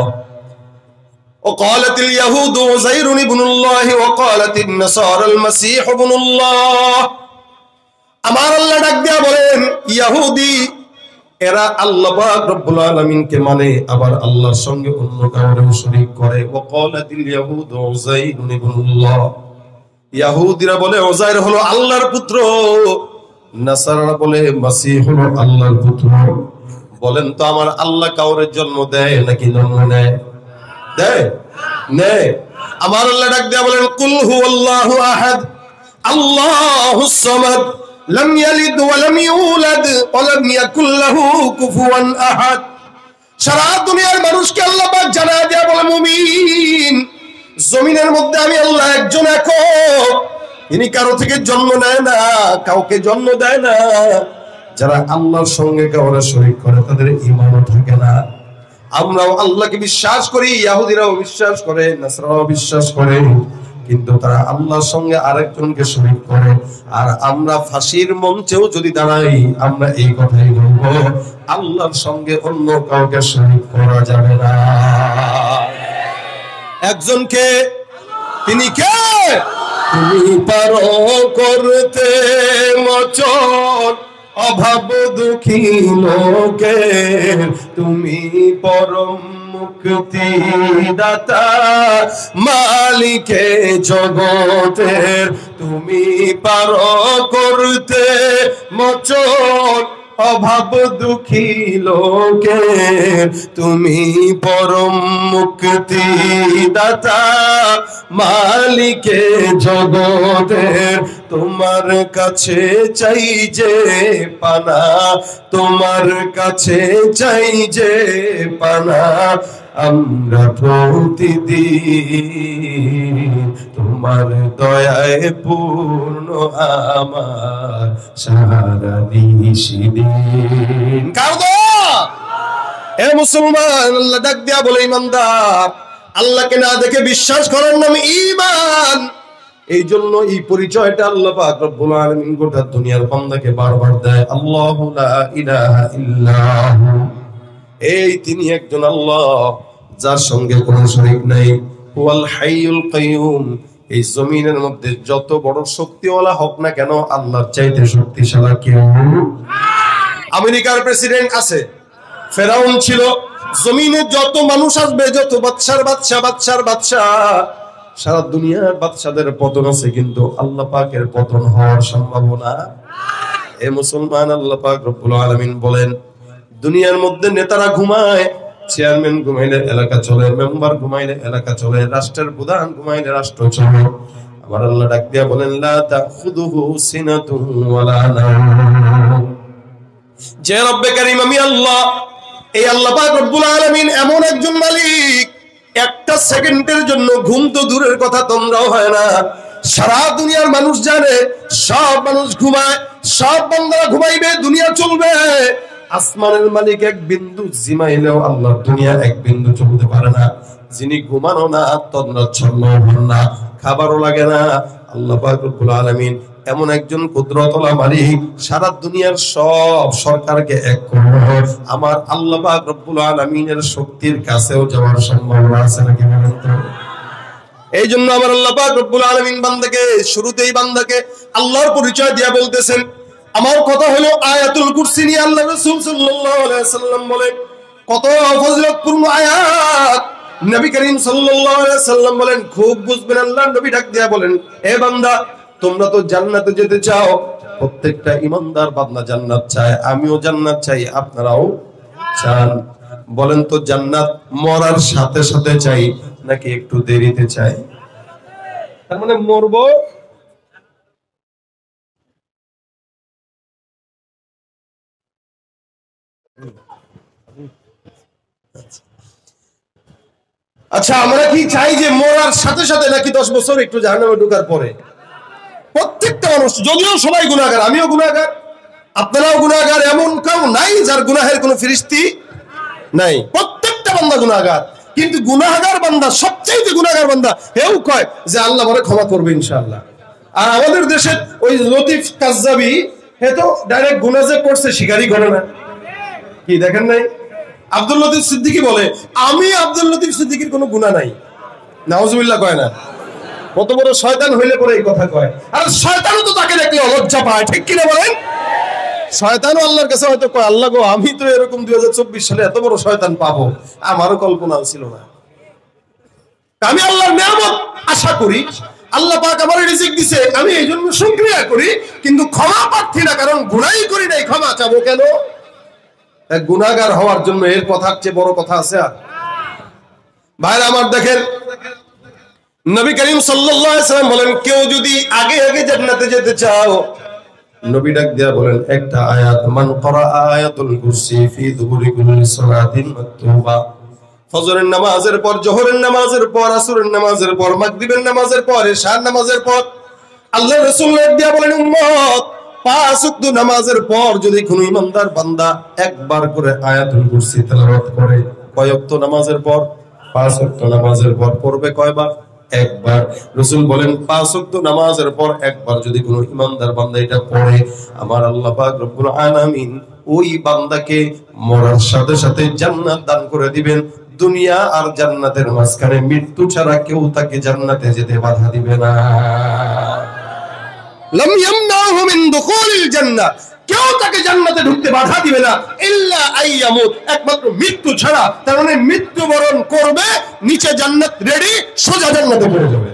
ওয়াকালাতিল ইয়াহুদু উযাইরুন ইবনুল্লাহ, ওয়াকালাতিন নাসারাল মাসীহ ইবনুল্লাহ। আমার আল্লাহ ডাক দিয়া বলেন, ইহুদি এরা আল্লাহ পাক রব্বুল আলামিনকে মানে, আবার আল্লাহর সঙ্গে অন্য কাউকে শরীক করে। ওয়াকালাতিল ইয়াহুদু উযাইরুন ইবনুল্লাহ, ইহুদিরা বলে উযাইর হলো আল্লাহর পুত্র, নাসারারা বলে মাসীহ হলো আল্লাহর পুত্র। বলেন তো, আমার আল্লাহ কাউরে জন্ম দেয় নাকি জন্ম নেয়? দেয়? নেয়। আমার আল্লাহ ডাক দিয়া বলেন, কুল হুয়াল্লাহু আহাদ, আল্লাহুস সামাদ, লাম ইয়ালিদ ওয়া লাম ইউলাদ ওয়া লাম ইয়াকুল লাহু কুফুয়ান আহাদ। সারা দুনিয়ার মানুষকে আল্লাহ পাক জানায় দেয়া বলে, মুমিন, জমিনের মধ্যে আমি আল্লাহ একজন একক, তিনি কারো থেকে জন্ম নেয় না, কাউকে জন্ম দেয় না। যারা আল্লাহর সঙ্গে কাউকে শরীক করে তাদের ঈমানও থাকে না। আমরাও আল্লাহকে বিশ্বাস করি, ইহুদিরাও বিশ্বাস করে, নাসারাও বিশ্বাস করে, কিন্তু তারা আল্লাহর সঙ্গে আরেকজনকে শরীক করে। আর আমরা ফাঁসির মঞ্চেও যদি দাঁড়াই, আমরা এই কথাই বলবো, আল্লাহর সঙ্গে অন্য কাউকে শরীক করা যাবে না। একজনকে, তিনি কে? তুমি পারো করতে মোচন অভাব দুঃখী লোকের, তুমি পরম মুক্তি দাতা মালিকে জগতের, তুমি পারো করতে মোচন অভাব দুঃখী লোকের, তুমি পরম মুক্তি দাতা মালিকে জগতের। তোমার কাছে চাই যে পানা, তোমার কাছে চাই যে পানা, আমরা প্রতিদিন তোমার দয়ায় পূর্ণ আমার সারা নিশিদিন। কার দোয়া? হে মুসলমান, আল্লাহ ডাক দিয়া বলে, ইমানদার, আল্লাহকে না দেখে বিশ্বাস করার নাম ঈমান। এই জন্য এই পরিচয়টা আল্লাহ পাক রব্বুল আলামিন গোটা দুনিয়ার বান্দাকে বারবার দেয়, আল্লাহু লা ইলাহা ইল্লাহু। এই তিনি একজন আল্লাহ, যার সঙ্গে কোনো শরীক নাই। হুয়াল হাইয়ুল কাইয়ুম। এই জমিনের মধ্যে যত বড় শক্তিওয়ালা হোক না কেন, আল্লাহর চাইতে শক্তিশালী কেউ নাই। আমেরিকার প্রেসিডেন্ট আছে, ফেরাউন ছিল। জমিনে যত মানুষ আসবে, যত বাদশার বাদশা, সারা দুনিয়ার বাদশাদের পতন আছে, কিন্তু আল্লাহ পাকের পতন হওয়ার সম্ভাবনা। এ মুসলমান, আল্লাহ পাক রব্বুল আলামিন বলেন, দুনিয়ার মধ্যে নেতারা ঘুমায়, চেয়ারম্যান ঘুমাইলে এলাকা চলে, মেম্বার ঘুমাইলে এলাকা চলে, রাষ্ট্রের প্রধান ঘুমাইলে রাষ্ট্র চলে। আমার আল্লাহ ডাক দিয়া বলেন, লা তাখুযুহু সিনাতুন ওয়ালা নাওম। যে রব্বে কারীম আমি আল্লাহ, এই আল্লাহ পাক রব্বুল আলামিন এমন একজন মালিক, একটা সেকেন্ডের জন্য ঘুম তো দূরের কথা, তোমরাও হয় না। সারা দুনিয়ার মানুষ জানে, সব মানুষ ঘুমায়, সব বান্দারা ঘুমাইবে, দুনিয়া চলবে। আসমানের মালিক এক বিন্দু জিমাইলেও আল্লাহর দুনিয়া এক বিন্দু চলতে পারে না। যিনি ঘুমানো না, তন্দ্রাচ্ছন্ন হন না, খাবারও লাগে না, আল্লাহ পাক রব্বুল আলামিন এমন একজন কুদরতওয়ালা মালিক, সারা দুনিয়ার সব সরকারকে এক করবে। আমার আল্লাহ পাক রব্বুল আলামিনের শক্তির কাছেও যাওয়ার সম্ভাবনা আছে নাকি বলেন তো? এই জন্য আমার আল্লাহ পাক রব্বুল আলামিন বান্দাকে, শুরুতেই বান্দাকে আল্লাহর পরিচয় দিয়া বলতেছেন। আমার কথা হলো আয়াতুল কুরসি নিয়ে আল্লাহ রাসূল সাল্লাল্লাহু আলাইহি ওয়াসাল্লাম বলেন, কত ফজিলতপূর্ণ আয়াত। নবী করিম সাল্লাল্লাহু আলাইহি ওয়াসাল্লাম বলেন, খুব বুঝবেন। আল্লাহর নবী ডাক দিয়া বলেন, হে বান্দা, তোমরা তো জান্নাতে যেতে চাও, প্রত্যেকটা ইমানদার বান্দা জান্নাত চায়, আমিও জান্নাত চাই, আপনারাও চান। বলেন তো, জান্নাত মরার সাথে সাথে চাই নাকি একটু দেরিতে চাই? তার মানে মরবো, আচ্ছা আমরা কি চাই যে মরার সাথে সাথে নাকি 10 বছর একটু জাহান্নামে ঢোকার পরে? প্রত্যেকটা মানুষ, যদিও সবাই গুনাহগার, আমিও গুনাহগার, আপনারাও গুনাহগার, এমন কেউ নাই যার গুনাহের কোনো ফিরিস্তি নাই। প্রত্যেকটা বান্দা গুনাহগার, কিন্তু গুনাহগার বান্দা, সবচেয়ে গুনাহগার বান্দা হেউ কয় যে আল্লাহ আমারে ক্ষমা করবে ইনশাআল্লাহ। আর আমাদের দেশে ওই লতিফ কাজ্জাবি, হে তো ডাইরেক্ট গুনাহ যে করছে স্বীকারই করে না। কি দেখেন নাই? আব্দুল লতিফ সিদ্দিকী বলে, আমি আব্দুল লতিফ সিদ্দিকীর কোনো গুনাহ নাই, নাউজুবিল্লাহ কয় না। কত বড় শয়তান হইলে পরে এই কথা কয়। আর শয়তানও তো তাকে দেখলে লজ্জা পায়, ঠিক কিনা বলেন? শয়তানও আল্লাহর কাছে হয়তো কয়, আল্লাহ গো, আমি তো এরকম 2024 সালে এত বড় শয়তান পাবো আমারও কল্পনাও ছিল না। আমি আল্লাহর নিয়ামত আশা করি, আল্লাহ পাক আমার রিজিক দিছে, আমি এই জন্য শুকরিয়া করি, কিন্তু ক্ষমা প্রার্থী না, কারণ গুনাহই করি নাই, ক্ষমা চাবো কেন? এক গুনাহগার হওয়ার জন্য এর কথার চেয়ে বড় কথা আছে? আর ভাইরা আমার, দেখেন নবী করিম সাল্লাল্লাহু আলাইহি ওয়াসাল্লাম বলেন, কেউ যদি আগে আগে জান্নাতে যেতে চাও, নবী ডাক দিয়া বলেন একটা আয়াত, মান ক্বারা আয়াতুল কুরসি ফি দুবুরি কুল্লি সালাতিন মাকতুবা। ফজরের নামাজের পর, জোহরের নামাজের পর, আসরের নামাজের পর, মাগরিবের নামাজের পর, ইশার নামাজের পর, আল্লাহর রাসূল ডাক দিয়া বলেন, উম্মত, 5 ওয়াক্ত নামাজের পর যদি কোনো ইমানদার বান্দা একবার করে আয়াতুল কুরসি তেলাওয়াত করে, কয় ওয়াক্ত নামাজের পর? 5 ওয়াক্ত নামাজের পর পড়বে কয়বার? একবার। রাসূল বলেন 5 ওয়াক্ত নামাজের পর একবার যদি কোনো ইমানদার বান্দা এটা পড়ে, আমার আল্লাহ পাক রব্বুল আলামিন ওই বান্দাকে মরার সাথে সাথে জান্নাত দান করে দিবেন। দুনিয়া আর জান্নাতের মাঝখানে মৃত্যু ছাড়া কেউ তাকে জান্নাতে যেতে বাধা দিবে না। লাম ইয়ামনাহু মিন দুখুলিল জান্নাহ, কেউ তাকে জান্নাতে ঢুকতে বাধা দিবে না, ইল্লা আইয়ামুত, একমাত্র মৃত্যু ছাড়া। তার মানে মৃত্যুবরণ করবে, নিচে জান্নাত রেডি, সোজা জান্নাতে পড়ে যাবে।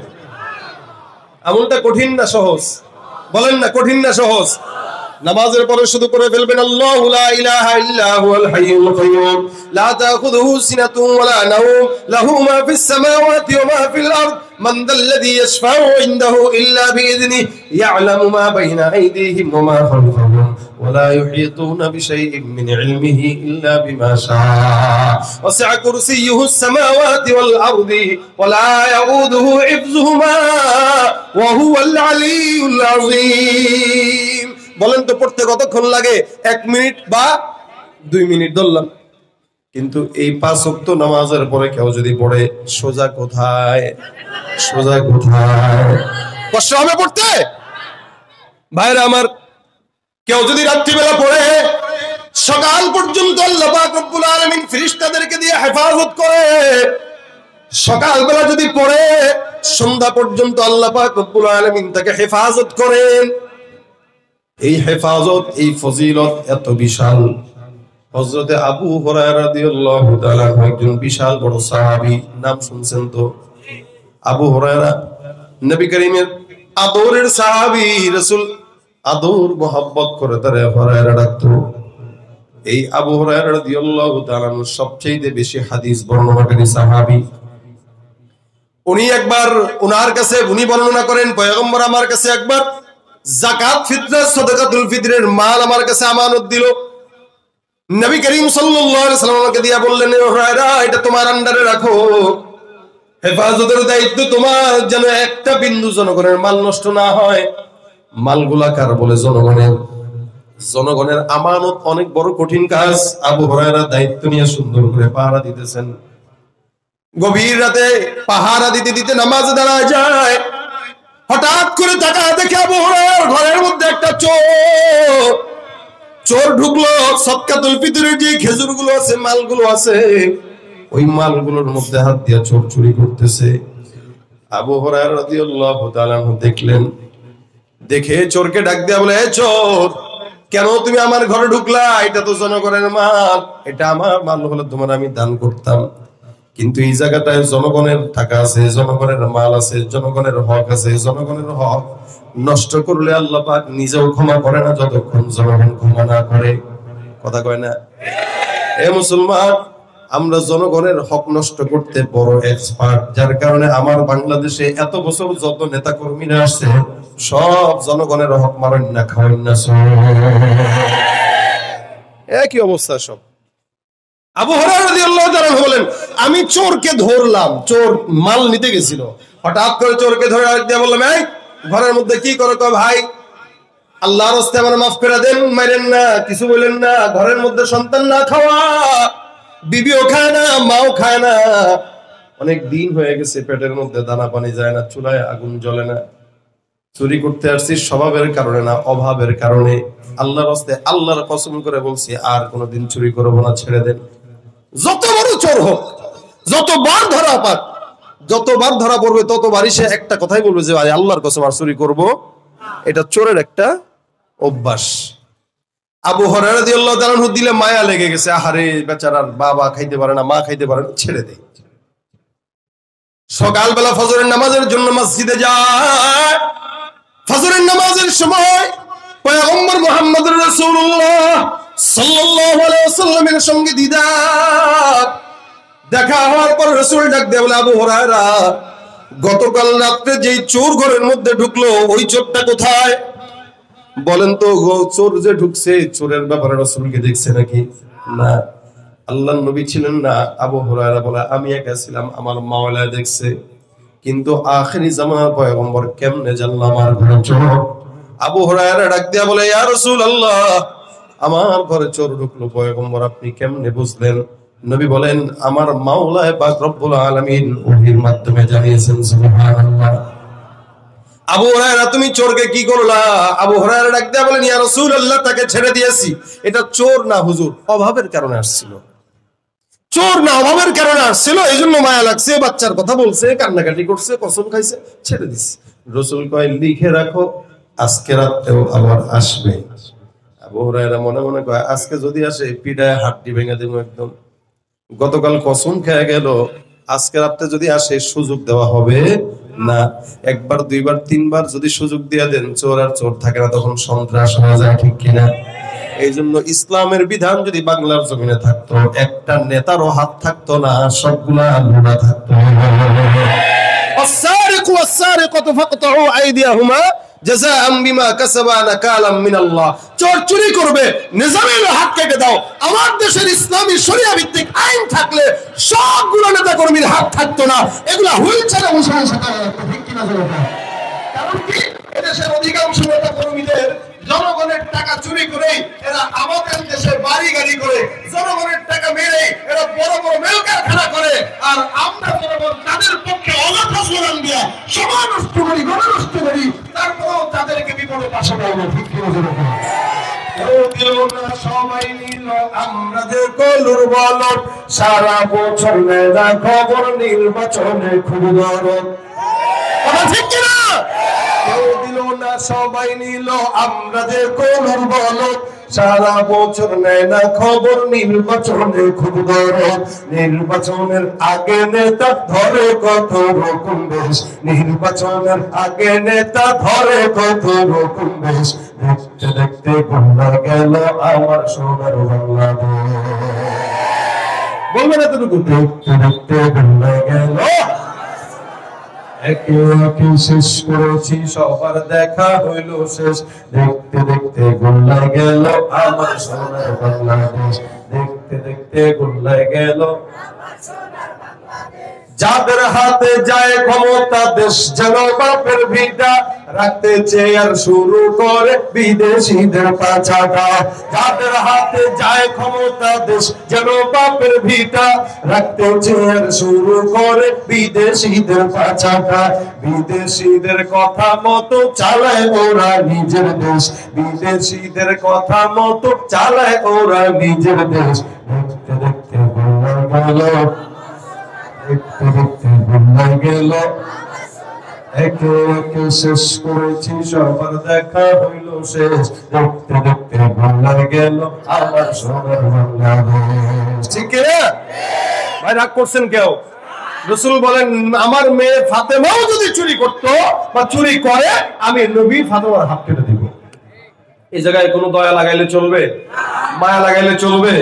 আমলটা কঠিন না সহজ? বলেন না, কঠিন না সহজ? নামাজের পরে শুধু করে ফেলবেন আল্লাহু লা ইলাহা ইল্লা হুয়াল হাইয়ুল কাইয়্যুম লা তাখুযুহু সিনাতুন ওয়ালা নাওম লাহু মা ফিস সামাওয়াতি ওয়া মা ফিল আরদ মান যাল্লাযী ইয়াশফাউ ইনদাহু ইল্লা বিইذনিহি ইয়া'লামু মা বাইনা আইদিহিম ওয়া মা খালফাহুম ওয়া লা ইউহীতুনা বিশাইইন মিন ইলমিহি ইল্লা বিমা শাআ ওয়াসি'a কুরসিয়্যুহুস সামাওয়াতি ওয়াল আরদি ওয়া লা ইয়াউদুহু হিফযুহুমা ওয়া হুয়াল আলিয়্যুল আযীম। বলেন তো পড়তে কতক্ষণ লাগে? 1 মিনিট বা 2 মিনিট ধরলাম। কিন্তু এই 5 ওয়াক্ত নামাজের পরে কেউ যদি পড়ে, সোজা কোথায়? সোজা কোথায়? কষ্ট হবে পড়তে? ভাইরা আমার, কেউ যদি রাত্রিবেলা পড়ে সকাল পর্যন্ত আল্লাহ পাক রব্বুল আলামিন ফেরেশতাদেরকে দিয়ে হেফাজত করে, সকালবেলা যদি পড়ে সন্ধ্যা পর্যন্ত আল্লাহ পাক রব্বুল আলামিন তাকে হেফাজত করেন। এই হেফাজত, এই ফজিলত এত বিশাল। হযরতে আবু হুরায়রা রাদিয়াল্লাহু তাআলা একজন বিশাল বড় সাহাবী, নাম শুনছেন তো? আবু হুরায়রা নবী করিমের আদরের সাহাবী, রাসূল আদর মোহাব্বত করে তারে হুরায়রা ডাকতো। এই আবু হুরায়রা রাদিয়াল্লাহু তাআলা সবচেয়ে বেশি হাদিস বর্ণনাকারী সাহাবী। উনি একবার ওনার কাছে উনি বর্ণনা করেন, পয়গম্বর আমার কাছে একবার যাকাত ফিতরা সাদাকাতুল ফিতরের মাল আমার কাছে আমানত দিল। নবী করিম সাল্লাল্লাহু আলাইহি ওয়াসাল্লাম আমাকে দিয়া বললেন, হুরায়রা এটা তোমার আন্ডারে রাখো, হেফাজতের দায়িত্ব তোমার, যেন একটা বিন্দু জনগণের মাল নষ্ট না হয়। মালগুলা কার? বলে জনগণের। জনগণের আমানত অনেক বড় কঠিন কাজ। আবু হুরায়রা দায়িত্ব নিয়ে সুন্দর করে পাহারা দিতেছেন। গভীর রাতে পাহারা দিতে দিতে নামাজে দাঁড়ায় যায়। হঠাৎ করে তাকায় দেখে আবু হুরায়রার ঘরের মধ্যে একটা চোর ঢুকলো। সাদকাতুল ফিতরের যে খেজুরগুলো আছে, মালগুলো আছে, ওই মালগুলোর মধ্যে হাত দিয়ে চোর চুরি করতেছে। আবু হুরায়রা রাদিয়াল্লাহু তাআলা দেখলেন, দেখে চোরকে ডাক দিয়া বলে, এ চোর, কেন তুমি আমার ঘরে ঢুকলা? এটা তো জনগণের মাল, এটা আমার মাল হলে তোমার আমি দান করতাম, কিন্তু এই জায়গাটায় জনগণের টাকা আছে, জনগণের মাল আছে, জনগণের হক আছে। জনগণের হক নষ্ট করলে আল্লাহ পাক নিজেও ক্ষমা করে না যতক্ষণ জনগণ ক্ষমা না করে। কথা কয় না? এ মুসলমান, আমরা জনগণের হক নষ্ট করতে বড় এক্সপার্ট, যার কারণে আমার বাংলাদেশে এত বছর যত নেতা কর্মীরা আসছে সব জনগণের হক মারেন না, খাওয়েন না, একই অবস্থা সব। আবু হুরায়রা রাদিয়াল্লাহু তাআলা বলেন, আমি চোরকে ধরলাম, চোর মাল নিতে গেছিল। হঠাৎ করে চোরকে ধরে আর দিয়ে বললাম, এই ঘরের মধ্যে কি করো? কয়, ভাই আল্লাহর রাস্তায় আমার মাফ করে দেন, মাইরেন না, কিছু বলেন না। ঘরের মধ্যে সন্তান না খাওয়া, বিবিও খায় না, মাও খায় না, অনেক দিন হয়ে গেছে, পেটের মধ্যে দানা পানি যায় না, চুলায় আগুন জ্বলে না। চুরি করতে আসছি স্বভাবের কারণে না, অভাবের কারণে। আল্লাহর রাস্তায় আল্লাহর কসম করে বলছি আর কোনোদিন চুরি করবো না, ছেড়ে দেন। যত বড় চোর হোক, যতবার ধরা পাক, যতবার ধরা পড়বে ততবারই সে একটা কথাই বলবে যে ভাই আল্লাহর কসম আর চুরি করবো। এটা চোরের একটা অভ্যাস। আবু হুরায়রা রাদিয়াল্লাহু তাআলা দিলে মায়া লেগে গেছে, আহারে বেচারার বাবা খাইতে পারে না, মা খাইতে পারে না, ছেড়ে দেয়। সকালবেলা ফজরের নামাজের জন্য মসজিদে যায়। ফজরের নামাজের সময় পয়গম্বর মুহাম্মদুর রাসূলুল্লাহ সাল্লাল্লাহু আলাইহি ওয়াসাল্লামের সঙ্গে দিদার দেখা হওয়ার পর রাসূল ডাক দিয়ে বলে, আবু হুরায়রা, গতকাল রাতে যেই চোর ঘরের মধ্যে ঢুকলো ওই চোরটা কোথায়? বলেন তো, চোর যে ঢুকছে, চোরের ব্যাপারে রাসূলকে দেখছে নাকি? না। আল্লাহর নবী ছিলেন না। আবু হুরায়রা বলে, আমি একা ছিলাম, আমার মাওলা দেখছে, কিন্তু আখিরি জামানার পয়গম্বর কেমনে জানলাম আমার ঘরে চোর? আবু হুরায়রা ডাক দিয়া বলে, ইয়া রাসূলুল্লাহ, আমার ঘরে চোর ঢুকলো, পয়গম্বর আপনি কেমনে বুঝলেন? নবী বলেন, আমার মাওলা পাক রব্বুল আলামিন ওহীর মাধ্যমে জানিয়েছেন। সুবহানাল্লাহ। আবু হুরায়রা, তুমি চোরকে কি করলা? আবু হুরায়রা ডাক দিয়া বলেন, ইয়া রাসূলুল্লাহ, তাকে ছেড়ে দিয়েছি। এটা চোর না হুজুর, অভাবের কারণে আসছিল। চোর না, অভাবের কারণে আসছিল, এই জন্য মায়া লাগছে, বাচ্চার কথা বলছে, কান্নাকাটি করছে, কসম খাইছে, ছেড়ে দিছি। রাসূল কয়, লিখে রাখো, আজকে রাতেও আবার আসবে। আবু হুরায়রা মনে মনে কয়, আজকে যদি আসে পিঠায় হাড্ডি ভেঙে দেবো একদম। গতকাল কসম খেয়ে গেল, আজকে রাতে যদি আসে সুযোগ দেওয়া হবে, না, একবার দুইবার তিনবার যদি সুযোগ দিয়ে দেন চোর আর চোর থাকে না, তখন সন্ত্রাস হয়ে যায়, ঠিক কিনা? এই জন্য ইসলামের বিধান যদি বাংলার জমিনে থাকতো, একটা নেতারও হাত থাকতো না, সবগুলা লুনা থাকতো। السارق والسارقة فاقطعوا أيديهما جزاء بما كسبا نكالا من الله। চোর চুরি করবে, নিজামের হাত কেটে দাও। আমার দেশের ইসলামী শরিয়া ভিত্তিক আইন থাকলে সবগুলো নেতা কর্মীর হাত থাকতো না, এগুলা হুইলচেয়ারে বসে বসে করা লাগতো, ঠিক কিনা? কারণ কি, এদেশের অধিকাংশ নেতা কর্মীদের জনগণের টাকা চুরি করে এরা আমাদের দেশে বাড়ি গাড়ি করে, জনগণের টাকা মেরে এরা বড় বড় মেল কারখানা করে, আর আমরা জনগণ তাদের পক্ষে অযথা স্লোগান দিয়া সমাজ নষ্ট করি, গণ নষ্ট করি, তারপরেও তাদেরকে বিপদে পাশে পাবো, ঠিক কিনা? সবাই নিল আমরা যে কলুর বলদ, সারা বছর মেলা খবর, নির্বাচনে খুব দরদ, ঠিক কিনা? কেউ দিল না সবাই নিল আমরা যে কলুর বলদ, সারা বছর নেয় না খবর, নির্বাচনে খুব দরদ। নির্বাচনের আগে নেতা ধরে কত রকম বেশ, নির্বাচনের আগে নেতা ধরে কত রকম বেশ, দেখতে দেখতে গোল্লা গেল আমার সোনার বাংলাদেশ। বলবেন এতটুকু, দেখতে দেখতে গোল্লা গেল, একে একে শেষ করেছি সবার দেখা হইল শেষ, দেখতে দেখতে গোল্লা গেল আমার সোনার বাংলাদেশ, দেখতে দেখতে গোল্লা গেল। যাদের হাতে যায় ক্ষমতা দেশ যেন বাপের ভিটা, রাখতে চেয়ার শুরু করে বিদেশিদের পাচাটা। যাদের হাতে যায় ক্ষমতা দেশ যেন বাপের ভিটা, রাখতে চেয়ার শুরু করে বিদেশিদের পাচাটা। বিদেশিদের কথা মতো চালায় ওরা নিজের দেশ, বিদেশিদের কথা মতো চালায় ওরা নিজের দেশ, দেখতে দেখতে গেল, দেখতে দেখতে গোল্লা গেল, একে একে শেষ করেছি সবার দেখা হইল শেষ, দেখতে দেখতে গোল্লা গেল আমার সোনার বাংলাদেশ। ঠিক না ভাই? রাগ করছেন কেউ? রাসূল বলেন আমার মেয়ে ফাতেমাও যদি চুরি করতো বা চুরি করে, আমি নবী ফাতেমার হাত কেটে দিব। এই জায়গায় কোনো দয়া লাগাইলে চলবে? মায়া লাগাইলে চলবে?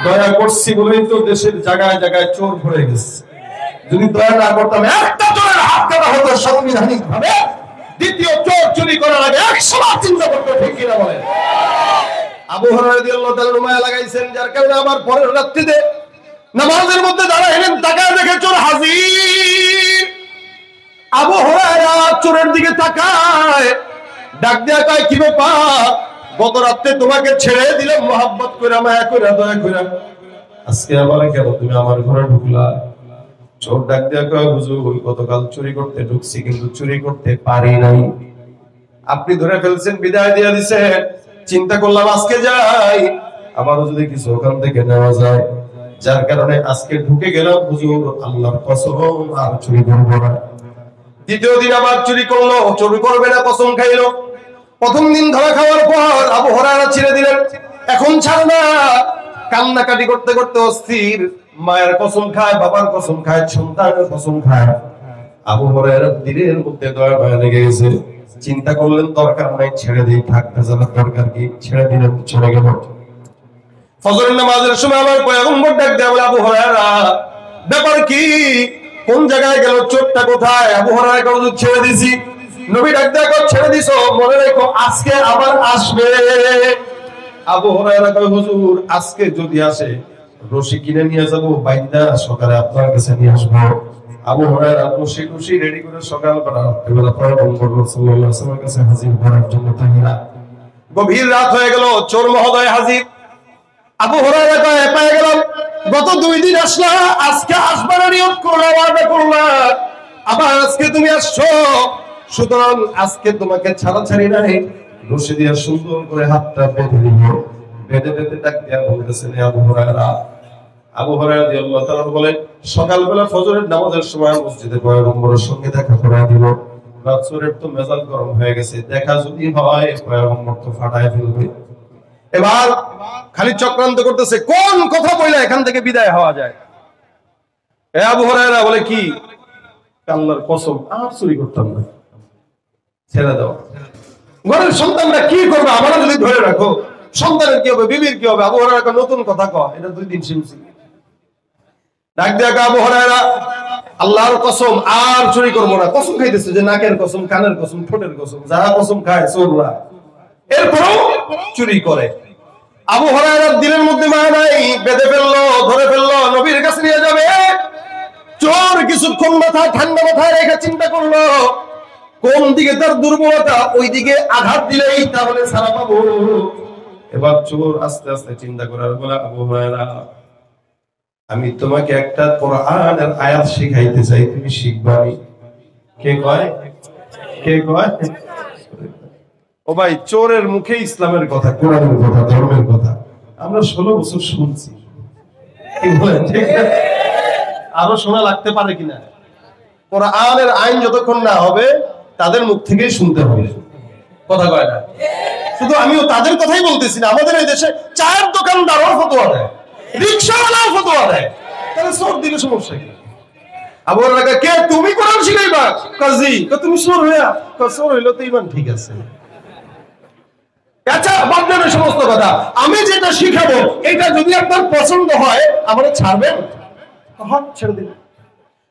দয়া করছি বলেই তো দেশের জায়গায় জায়গায় চোর ভরে গেছে। যদি দয়া না করতাম, একটা চোরের হাত কাটা হতো সাংবিধানিক ভাবে, দ্বিতীয় চোর চুরি করার আগে 100 বার চিন্তা করতে, ঠিক কিনা বলেন? আবু হুরায়রা রাদিয়াল্লাহু তাআলা মায়া লাগাইছেন, যার কারণে আবার পরের রাত্রিতে নামাজের মধ্যে দাঁড়াইলেন, তাকায় দেখে চোর হাজির। আবু হুরায়রা চোরের দিকে তাকায়, ডাক দিয়া কয়, কি ব্যাপার? গত রাতে তোমাকে ছেড়ে দিলাম মোহাব্বত কইরা, মায়া কইরা, দয়া কইরা, আজকে আবার কেন তুমি আমার ঘরে ঢুকলা? চোর ডাক দিয়া কয়, হুজুর গতকাল চুরি করতে ঢুকছি কিন্তু চুরি করতে পারি নাই, আপনি ধরে ফেলছেন, বিদায় দিয়া দিছেন, চিন্তা করলাম আজকে যাই, আবারও যদি কিছু ওখান থেকে নেওয়া যায়, যার কারণে আজকে ঢুকে গেলাম, হুজুর আল্লাহর কসম আর চুরি করব না। দ্বিতীয় দিন আবার চুরি করলো, চুরি করবে না কসম খাইলো। প্রথম দিন ধরা খাওয়ার পর আবু হুরায়রা ছেড়ে দিলেন, এখন ছাড় না, কান্নাকাটি করতে করতে অস্থির, মায়ের কসম খায়, বাবার কসম খায়, সন্তানের কসম খায়। আবু হুরায়রা দিলের মধ্যে দয়া মায়া লেগে গেছে, চিন্তা করলেন দরকার নাই, ছেড়ে দিই, থাক, ভেজালের দরকার কি, ছেড়ে দিলেন, চলে গেল। ফজরের নামাজের সময় আমার পয়গম্বর ডাক দেয়া বলে, আবু হুরায়রা ব্যাপার কি, কোন জায়গায় গেল, চোরটা কোথায়? আবু হুরায়রা কাউকে ছেড়ে দিছি। নবী ডাক দেয়া কয়, ছেড়ে দিছো, মনে রেখো আজকে আবার আসবে। আবু হুরায়রা কয়, হুজুর আজকে যদি আসে রশি কিনে নিয়ে যাবো, বাইন্দা সকালে আপনার কাছে নিয়ে আসবো। আবু হুরায়রা রশি রেডি করে সকালবেলা রাত্রিবেলা পয়গম্বর সাল্লাল্লাহু আলাইহি ওয়াসাল্লামের কাছে হাজির করার জন্য তৈরি। গভীর রাত হয়ে গেল, চোর মহোদয় হাজির। আবু হুরায়রা কয়, পেয়ে গেলাম, গত 2 দিন আসলা, আজকে আসবার নিয়ত করলাম, ওয়াদা করলাম, আবার আজকে তুমি আসছো, সুতরাং আজকে তোমাকে ছাড়াছাড়ি নাই। রশি দিয়ে সুন্দর করে হাতটা বেঁধে দিল, বেঁধে বেঁধে ডাক দিয়া বলতেছেন, আবু হুরায়রা। আবু হুরায়রা রাদিয়াল্লাহু তাআলা বলেন, সকালবেলা ফজরের নামাজের সময় মসজিদে পয়গম্বরের সঙ্গে দেখা করে দিল। রাসূলের তো মেজাজ গরম হয়ে গেছে, দেখা যদি হয় পয়গম্বর তো ফাটায় ফেলবে। এবার খালি চক্রান্ত করতেছে, কোন কথা বলে এখান থেকে বিদায় হওয়া যায়। আবু হুরায়রা বলে, কি আল্লাহর কসম আর চুরি করতাম না, ছেড়ে দাও। ঘরের সন্তানরা কি করবে আমরা যদি ধরে রাখো, সন্তানের কি হবে, বিবির কি হবে? আবু হুরায়রা নতুন কথা কয়, এটা 2 দিন শুনছি। ডাক দিয়া আবু হুরায়রা, আল্লাহর কসম আর চুরি করবো না। কসম খাইতেছে যে নাকের কসম, কানের কসম, ঠোঁটের কসম, যারা কসম খায় চোররা, এরপরেও চুরি করে। আবু হুরায়রার দিলের মধ্যে মায়া নাই, বেঁধে ফেললো, ধরে ফেললো, নবীর কাছে নিয়ে যাবে। চোর কিছুক্ষণ মাথায় ঠান্ডা মাথায় রেখে চিন্তা করলো কোন দিকে তার দুর্বলতা, ওই দিকে আঘাত দিলেই তাহলে ছাড়া পাবো। এবার চোর আস্তে আস্তে চিন্তা করার বলে, আবু হুরায়রা আমি তোমাকে একটা কোরআনের আয়াত শিখাইতে চাই, তুমি শিখবানি। কে কয়? কে কয়? ও ভাই, চোরের মুখে ইসলামের কথা, কোরআনের কথা, ধর্মের কথা আমরা 16 বছর শুনছি, কি বলেন? ঠিক না? আরো শোনা লাগতে পারে কিনা? কোরআনের আইন যতক্ষণ না হবে তাদের মুখ থেকেই শুনতে হবে, কথা কয় না? শুধু আমিও তাদের কথাই বলতেছি না, আমাদের এই দেশে চায়ের দোকানদারও ফতোয়া দেয়, রিকশাওয়ালাও ফতোয়া দেয়, তাহলে চোর দিলে সমস্যা কি? আবু হুরায়রা, কে তুমি কোরআন শিখাইবা? কাজী, তুমি চোর হইয়া? চোর হইলো তো ইমান ঠিক আছে। আচ্ছা বাদ দেন সমস্ত কথা, আমি যেটা শিখাবো এটা যদি আপনার পছন্দ হয় আমাকে ছাড়বেন? হ্যাঁ, ছেড়ে দিন।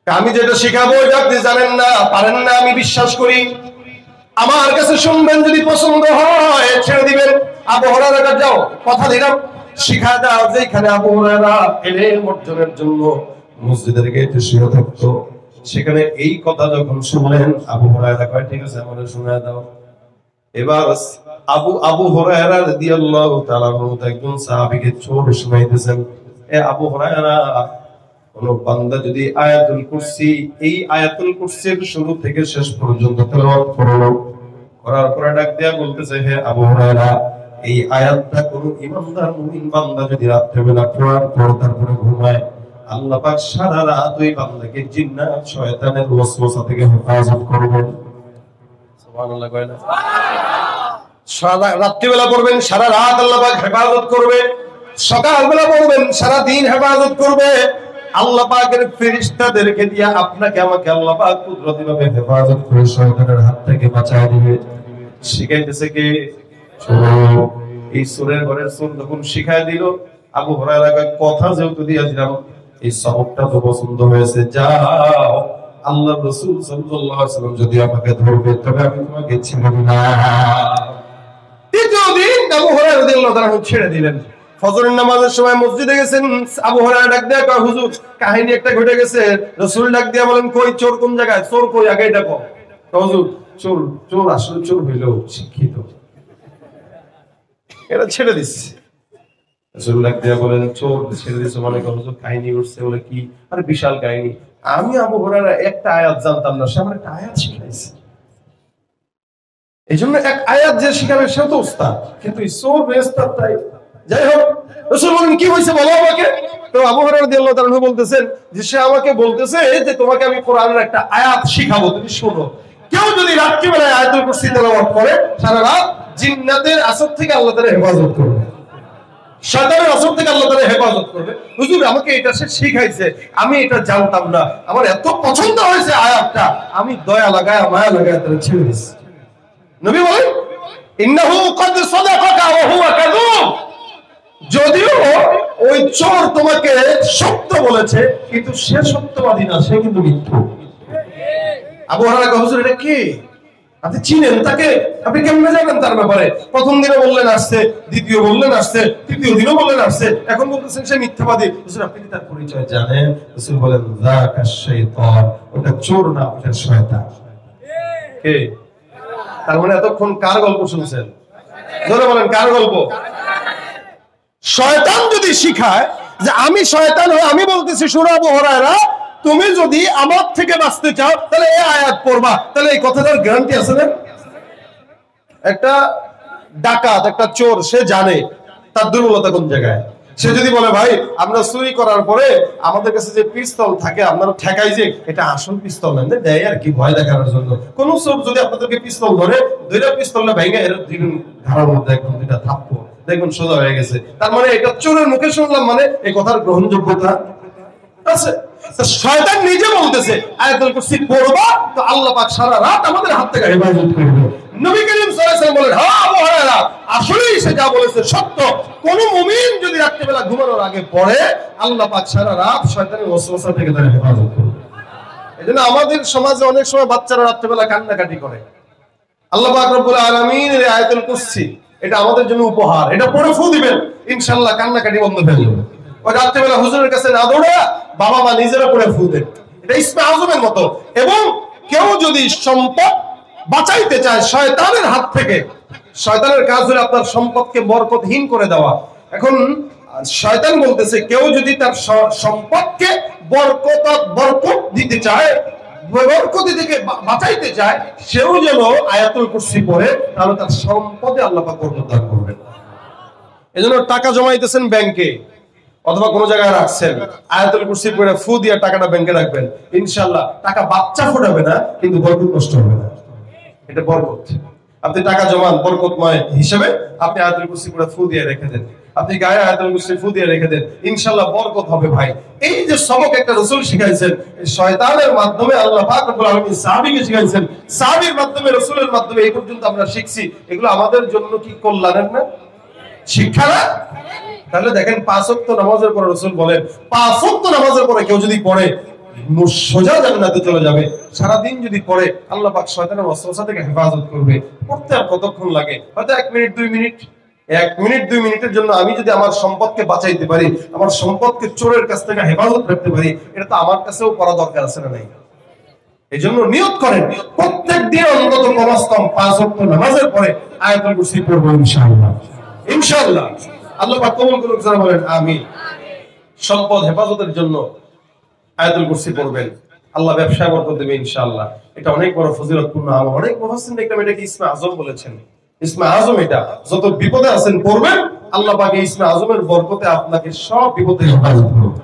আমি যেটা শিখাবো এটা আপনি জানেন না, পারেন না, আমি বিশ্বাস করি। আমার কাছে শুনবেন, যদি পছন্দ হয় ছেড়ে দিবেন। আবু হুরায়রা, যাও, কথা দিলাম, শিখা দাও। যেখানে আবু হুরায়রা ইলম অর্জনের জন্য মসজিদের গেটে শুয়ে থাকতো, সেখানে এই কথা যখন শুনলেন, আবু হুরায়রা কয়, ঠিক আছে আমাকে শোনায় দাও। এবার আবু হুরায়রা রাদিয়াল্লাহু তাআলা একজন সাহাবীকে চোর শুনাইতেছেন। এ আবু হুরায়রা, কোন বান্দা যদি আয়াতুল কুরসি, এই আয়াতুল কুরসির শুরু থেকে শেষ পর্যন্ত তেলাওয়াত করলো, করার পরে ডাক দেয়া বলতেছে, হে আবু হুরায়রা, এই আয়াতটা কোন ইমানদার মুমিন বান্দা যদি রাত্রিবেলা পড়ার পর তারপরে ঘুমায়, আল্লাহ পাক সারা রাত ওই বান্দাকে জিন্নাত শয়তানের ওয়াসওয়াসা থেকে হেফাজত করবেন। সুবহানাল্লাহ কয় না? সারা রাত্রিবেলা পড়বেন, সারা রাত আল্লাহ পাক হেফাজত করবে, সকালবেলা পড়বেন, সারা দিন হেফাজত করবে। আল্লাহ পাকের ফেরেশতাদেরকে দিয়ে আপনাকে আমাকে আল্লাহ পাক কুদরতিভাবে হেফাজত করে শয়তানের হাত থেকে বাঁচায় দিবে। শিখাইতেছে কে? এই সূরের ঘরের সূর যখন শিখায় দিল, আবু হুরায়রা কথা যেহেতু দিয়ে দিলাম, এই সবকটা তো পছন্দ হয়েছে, যাও, আল্লাহ রাসূল সাল্লাল্লাহু আলাইহি ওয়াসাল্লাম যদি আমাকে ধরবে তবে আমি তোমাকে ছেড়ে দিলাম। তৃতীয় দিন আবু হুরায়রা রাদিয়াল্লাহু তাআলা ছেড়ে দিলেন। ফজরের নামাজের সময় মসজিদে গেছেন, আবু হুরায়রা ডাক দেয়া কয়, হুজুর কাহিনী একটা ঘটে গেছে। রাসূল ডাক দিয়া বলেন, কই চোর কোন জায়গায়? চোর কই, আগে এটা কও। হুজুর চোর, চোর আসলে চোর হইলেও শিক্ষিত, এটা ছেড়ে দিচ্ছে। রাসূল ডাক দিয়া বলেন, চোর ছেড়ে দিছে মানে হুজুর কাহিনী করছে? বলে কি? আরে বিশাল কাহিনী। আমি আবু হুরায়রা একটা আয়াত জানতাম না, সে আমার একটা আয়াত শিখাইছে। এই জন্য এক আয়াত যে শিখাবে সে তো ওস্তাদ, কিন্তু এই চোর বেস্তাদ। তাই যাই হোক, রাসূল বলেন, কি হয়েছে বলো আমাকে। তো আবু হুরায়রা রাদিয়াল্লাহু তাআলা বলতেছেন যে সে আমাকে বলতেছে যে তোমাকে আমি কোরআনের একটা আয়াত শিখাবো, তুমি শোনো। কেউ যদি রাত্রিবেলায় আয়াতুল কুরসি তেলাওয়াত করে, সারা রাত জিন্নাতের আসর থেকে আল্লাহ তাআলা হেফাজত করবে, শয়তানের আসর থেকে আল্লাহ তাআলা হেফাজত করবে। হুজুর আমাকে এটা সে শিখাইছে, আমি এটা জানতাম না, আমার এত পছন্দ হয়েছে আয়াতটা, আমি দয়া লাগায় মায়া লাগায় তারা ছেড়ে দিচ্ছি। নবী বলেন, ইন্নাহু ক্বাদ সাদাকাকা ওয়া হুয়া কাযুব। যদিও ওই চোর তোমাকে সত্য বলেছে, কিন্তু সে সত্যবাদী না, সে কিন্তু মিথ্যা। আবু হুরায়রা, হুজুর এটা কে? আপনি চিনেন তাকে? আপনি কেমনে জানেন তার ব্যাপারে? প্রথম দিনে বললেন আসছে, দ্বিতীয় বললেন আসছে, তৃতীয় দিনও বললেন আসছে, এখন বলতেছেন সে মিথ্যাবাদী। হুজুর আপনি কি তার পরিচয় জানেন? রাসূল বলেন, যাকা শাইতান, ওটা চোর না, ওটা শয়তান। কে? তার মানে এতক্ষণ কার গল্প শুনছেন? জোরে বলেন, কার গল্প? শয়তান যদি শিখায় যে আমি শয়তান হয়ে আমি বলতেছি, শোনো আবু হুরায়রা, তুমি যদি আমার থেকে বাঁচতে চাও তাহলে এই আয়াত পড়বা, তাহলে এই কথাটার গ্যারান্টি আছে না? একটা ডাকাত, একটা চোর, সে জানে তার দুর্বলতা কোন জায়গায়। সে যদি বলে, ভাই আমরা চুরি করার পরে আমাদের কাছে যে পিস্তল থাকে আপনারা ঠেকাই, যে এটা আসল পিস্তল না, দেয় আর কি ভয় দেখানোর জন্য। কোন চোর যদি আপনাদেরকে পিস্তল ধরে, দুইটা পিস্তলটা ভেঙে এর ধারার মধ্যে একদম দুইটা থাপ্পড়, দেখবেন সোজা হয়ে গেছে। তার মানে এটা চোরের মুখে শুনলাম, মানে এই কথার গ্রহণযোগ্যতা আছে। তো শয়তান নিজে বলতেছে আয়াতুল কুরসি পড়বা তো আল্লাহ পাক সারা রাত আমাদের হাত থেকে হেফাজত করবে। নবী করিম সাল্লাল্লাহু আলাইহি ওয়াসাল্লাম বলেন, হ্যাঁ আবু হুরায়রা, আসলেই সে যা বলেছে সত্য। কোন মুমিন যদি রাত্রিবেলা ঘুমানোর আগে পড়ে, আল্লাহ পাক সারা রাত শয়তানের ওয়াসওয়াসা থেকে তার হেফাজত করবে। এজন্য আমাদের সমাজে অনেক সময় বাচ্চারা রাত্রিবেলা কান্নাকাটি করে। আল্লাহ পাক রব্বুল আলামিনের আয়াতুল কুরসি এটা আমাদের জন্য উপহার। এটা পড়ে ফু দিবেন, ইনশাআল্লাহ কান্নাকাটি বন্ধ হয়ে যাবে। ওই রাত্রিবেলা হুজুরের কাছে না দৌড়া বাবা মা নিজেরা পড়ে ফু দেন, এটা ইসমে আজমের মতো। এবং কেউ যদি সম্পদ বাঁচাইতে চায় শয়তানের হাত থেকে, শয়তানের কাজ হলো আপনার সম্পদকে বরকতহীন করে দেওয়া। এখন শয়তান বলতেছে কেউ যদি তার সম্পদকে বরকত দিতে চায়, বরকত থেকে বাঁচাইতে চায়, সেও যেন আয়াতুল কুরসি পড়ে, তাহলে তার সম্পদে আল্লাহ পাক বরকত দান করবেন। এজন্য টাকা জমাইতেছেন ব্যাংকে অথবা কোন জায়গায় রাখছেন, আয়াতুল কুরসি পড়ে ফু দিয়ে টাকাটা ব্যাংকে রাখবেন, ইনশাআল্লাহ টাকা বাচ্চা ফোটাবে না, কিন্তু বরকত নষ্ট হবে না। এটা বরকত। আপনি টাকা জমান বরকতময় হিসেবে আপনি আয়াতুল কুরসি পড়ে ফু দিয়ে রেখে দেন, আপনি গায়ে আয়াতুল কুরসি ফু দিয়ে রেখে দেন, ইনশাআল্লাহ বরকত হবে ভাই। এই যে সবক একটা রাসূল শিখাইছেন, শয়তানের মাধ্যমে আল্লাহ পাক রব্বুল আলামিন সাহাবীকে শিখাইছেন, সাহাবীর মাধ্যমে রাসূলের মাধ্যমে এই পর্যন্ত আমরা শিখছি। এগুলো আমাদের জন্য কি কল্যাণের না, শিক্ষা না? তাহলে দেখেন 5 ওয়াক্ত নামাজের পরে রাসূল বলেন 5 ওয়াক্ত নামাজের পরে কেউ যদি পড়ে সোজা জান্নাতে চলে যাবে। সারাদিন যদি পড়ে আল্লাহ পাক শয়তানের ওয়াসওয়াসা থেকে হেফাজত করবে। পড়তে আর কতক্ষণ লাগে? হয়তো 1 মিনিট 2 মিনিট। 1 মিনিট 2 মিনিটের জন্য আমি যদি আমার সম্পদকে বাঁচাইতে পারি, আমার সম্পদকে চোরের কাছ থেকে হেফাজত রাখতে পারি, এটা তো আমার কাছেও করা দরকার আছে না নাই? এই জন্য নিয়ত করেন প্রত্যেক দিন অন্তত কমসকম 5 ওয়াক্ত নামাজের পরে আয়াতুল কুরসি পড়ব ইনশাআল্লাহ। ইনশাআল্লাহ আল্লাহ পাক কবুল করুক। যারা বলেন আমিন। সম্পদ হেফাজতের জন্য আয়াতুল কুরসি পড়বেন, আল্লাহ ব্যবসায় বরকত দেবে ইনশাআল্লাহ। এটা অনেক বড় ফজিলতপূর্ণ আমল। অনেক মুফাসসির দেখলাম এটাকে ইসমে আজম বলেছেন। ইসমে আজম এটা, যত বিপদে আছেন পড়বেন, আল্লাহ পাক এই ইসমে আজমের বরকতে আপনাকে সব বিপদে হেফাজত করবে।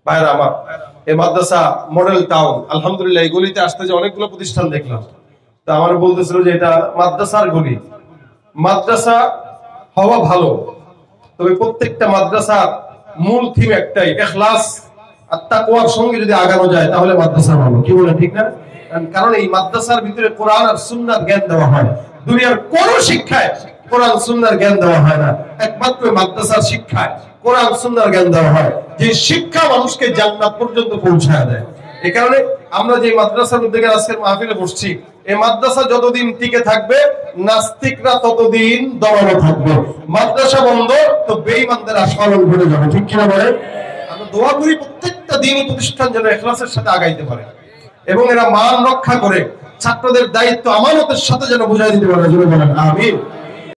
ভাইরা আমার, এই মাদ্রাসা মডেল টাউন, আলহামদুলিল্লাহ এই গলিতে আসতে যে অনেকগুলো প্রতিষ্ঠান দেখলাম, তা আমার বলতেছিল যে এটা মাদ্রাসার গলি। মাদ্রাসা হওয়া ভালো, তবে প্রত্যেকটা মাদ্রাসার মূল থিম একটাই, ইখলাস আর তাকওয়ার সঙ্গে যদি আগানো যায় তাহলে মাদ্রাসা ভালো। কি বলেন, ঠিক না? কারণ এই মাদ্রাসার ভিতরে কোরআন আর সুন্নাহর জ্ঞান দেওয়া হয়। দুনিয়ার কোন শিক্ষায় কোরআন সুন্নাহর জ্ঞান দেওয়া হয় না, একমাত্র মাদ্রাসার শিক্ষায় কোরআন সুন্নাহর জ্ঞান দেওয়া হয়, যে শিক্ষা মানুষকে জান্নাত পর্যন্ত পৌঁছায় দেয়। এই কারণে আমরা যে মাদ্রাসার উদ্যোগে আজকের মাহফিলে বসছি, এই মাদ্রাসা যতদিন টিকে থাকবে নাস্তিকরা ততদিন দমানো থাকবে। মাদ্রাসা বন্ধ তো বেঈমানদের আস্ফালন ঘটে যাবে। ঠিক কিনা বলেন? আমরা দোয়া করি প্রত্যেকটা দ্বীনি প্রতিষ্ঠান যেন ইখলাসের সাথে আগাইতে পারে এবং এরা মান রক্ষা করে ছাত্রদের দায়িত্ব আমানতের সাথে যেন বুঝাই দিতে পারে। আমিন।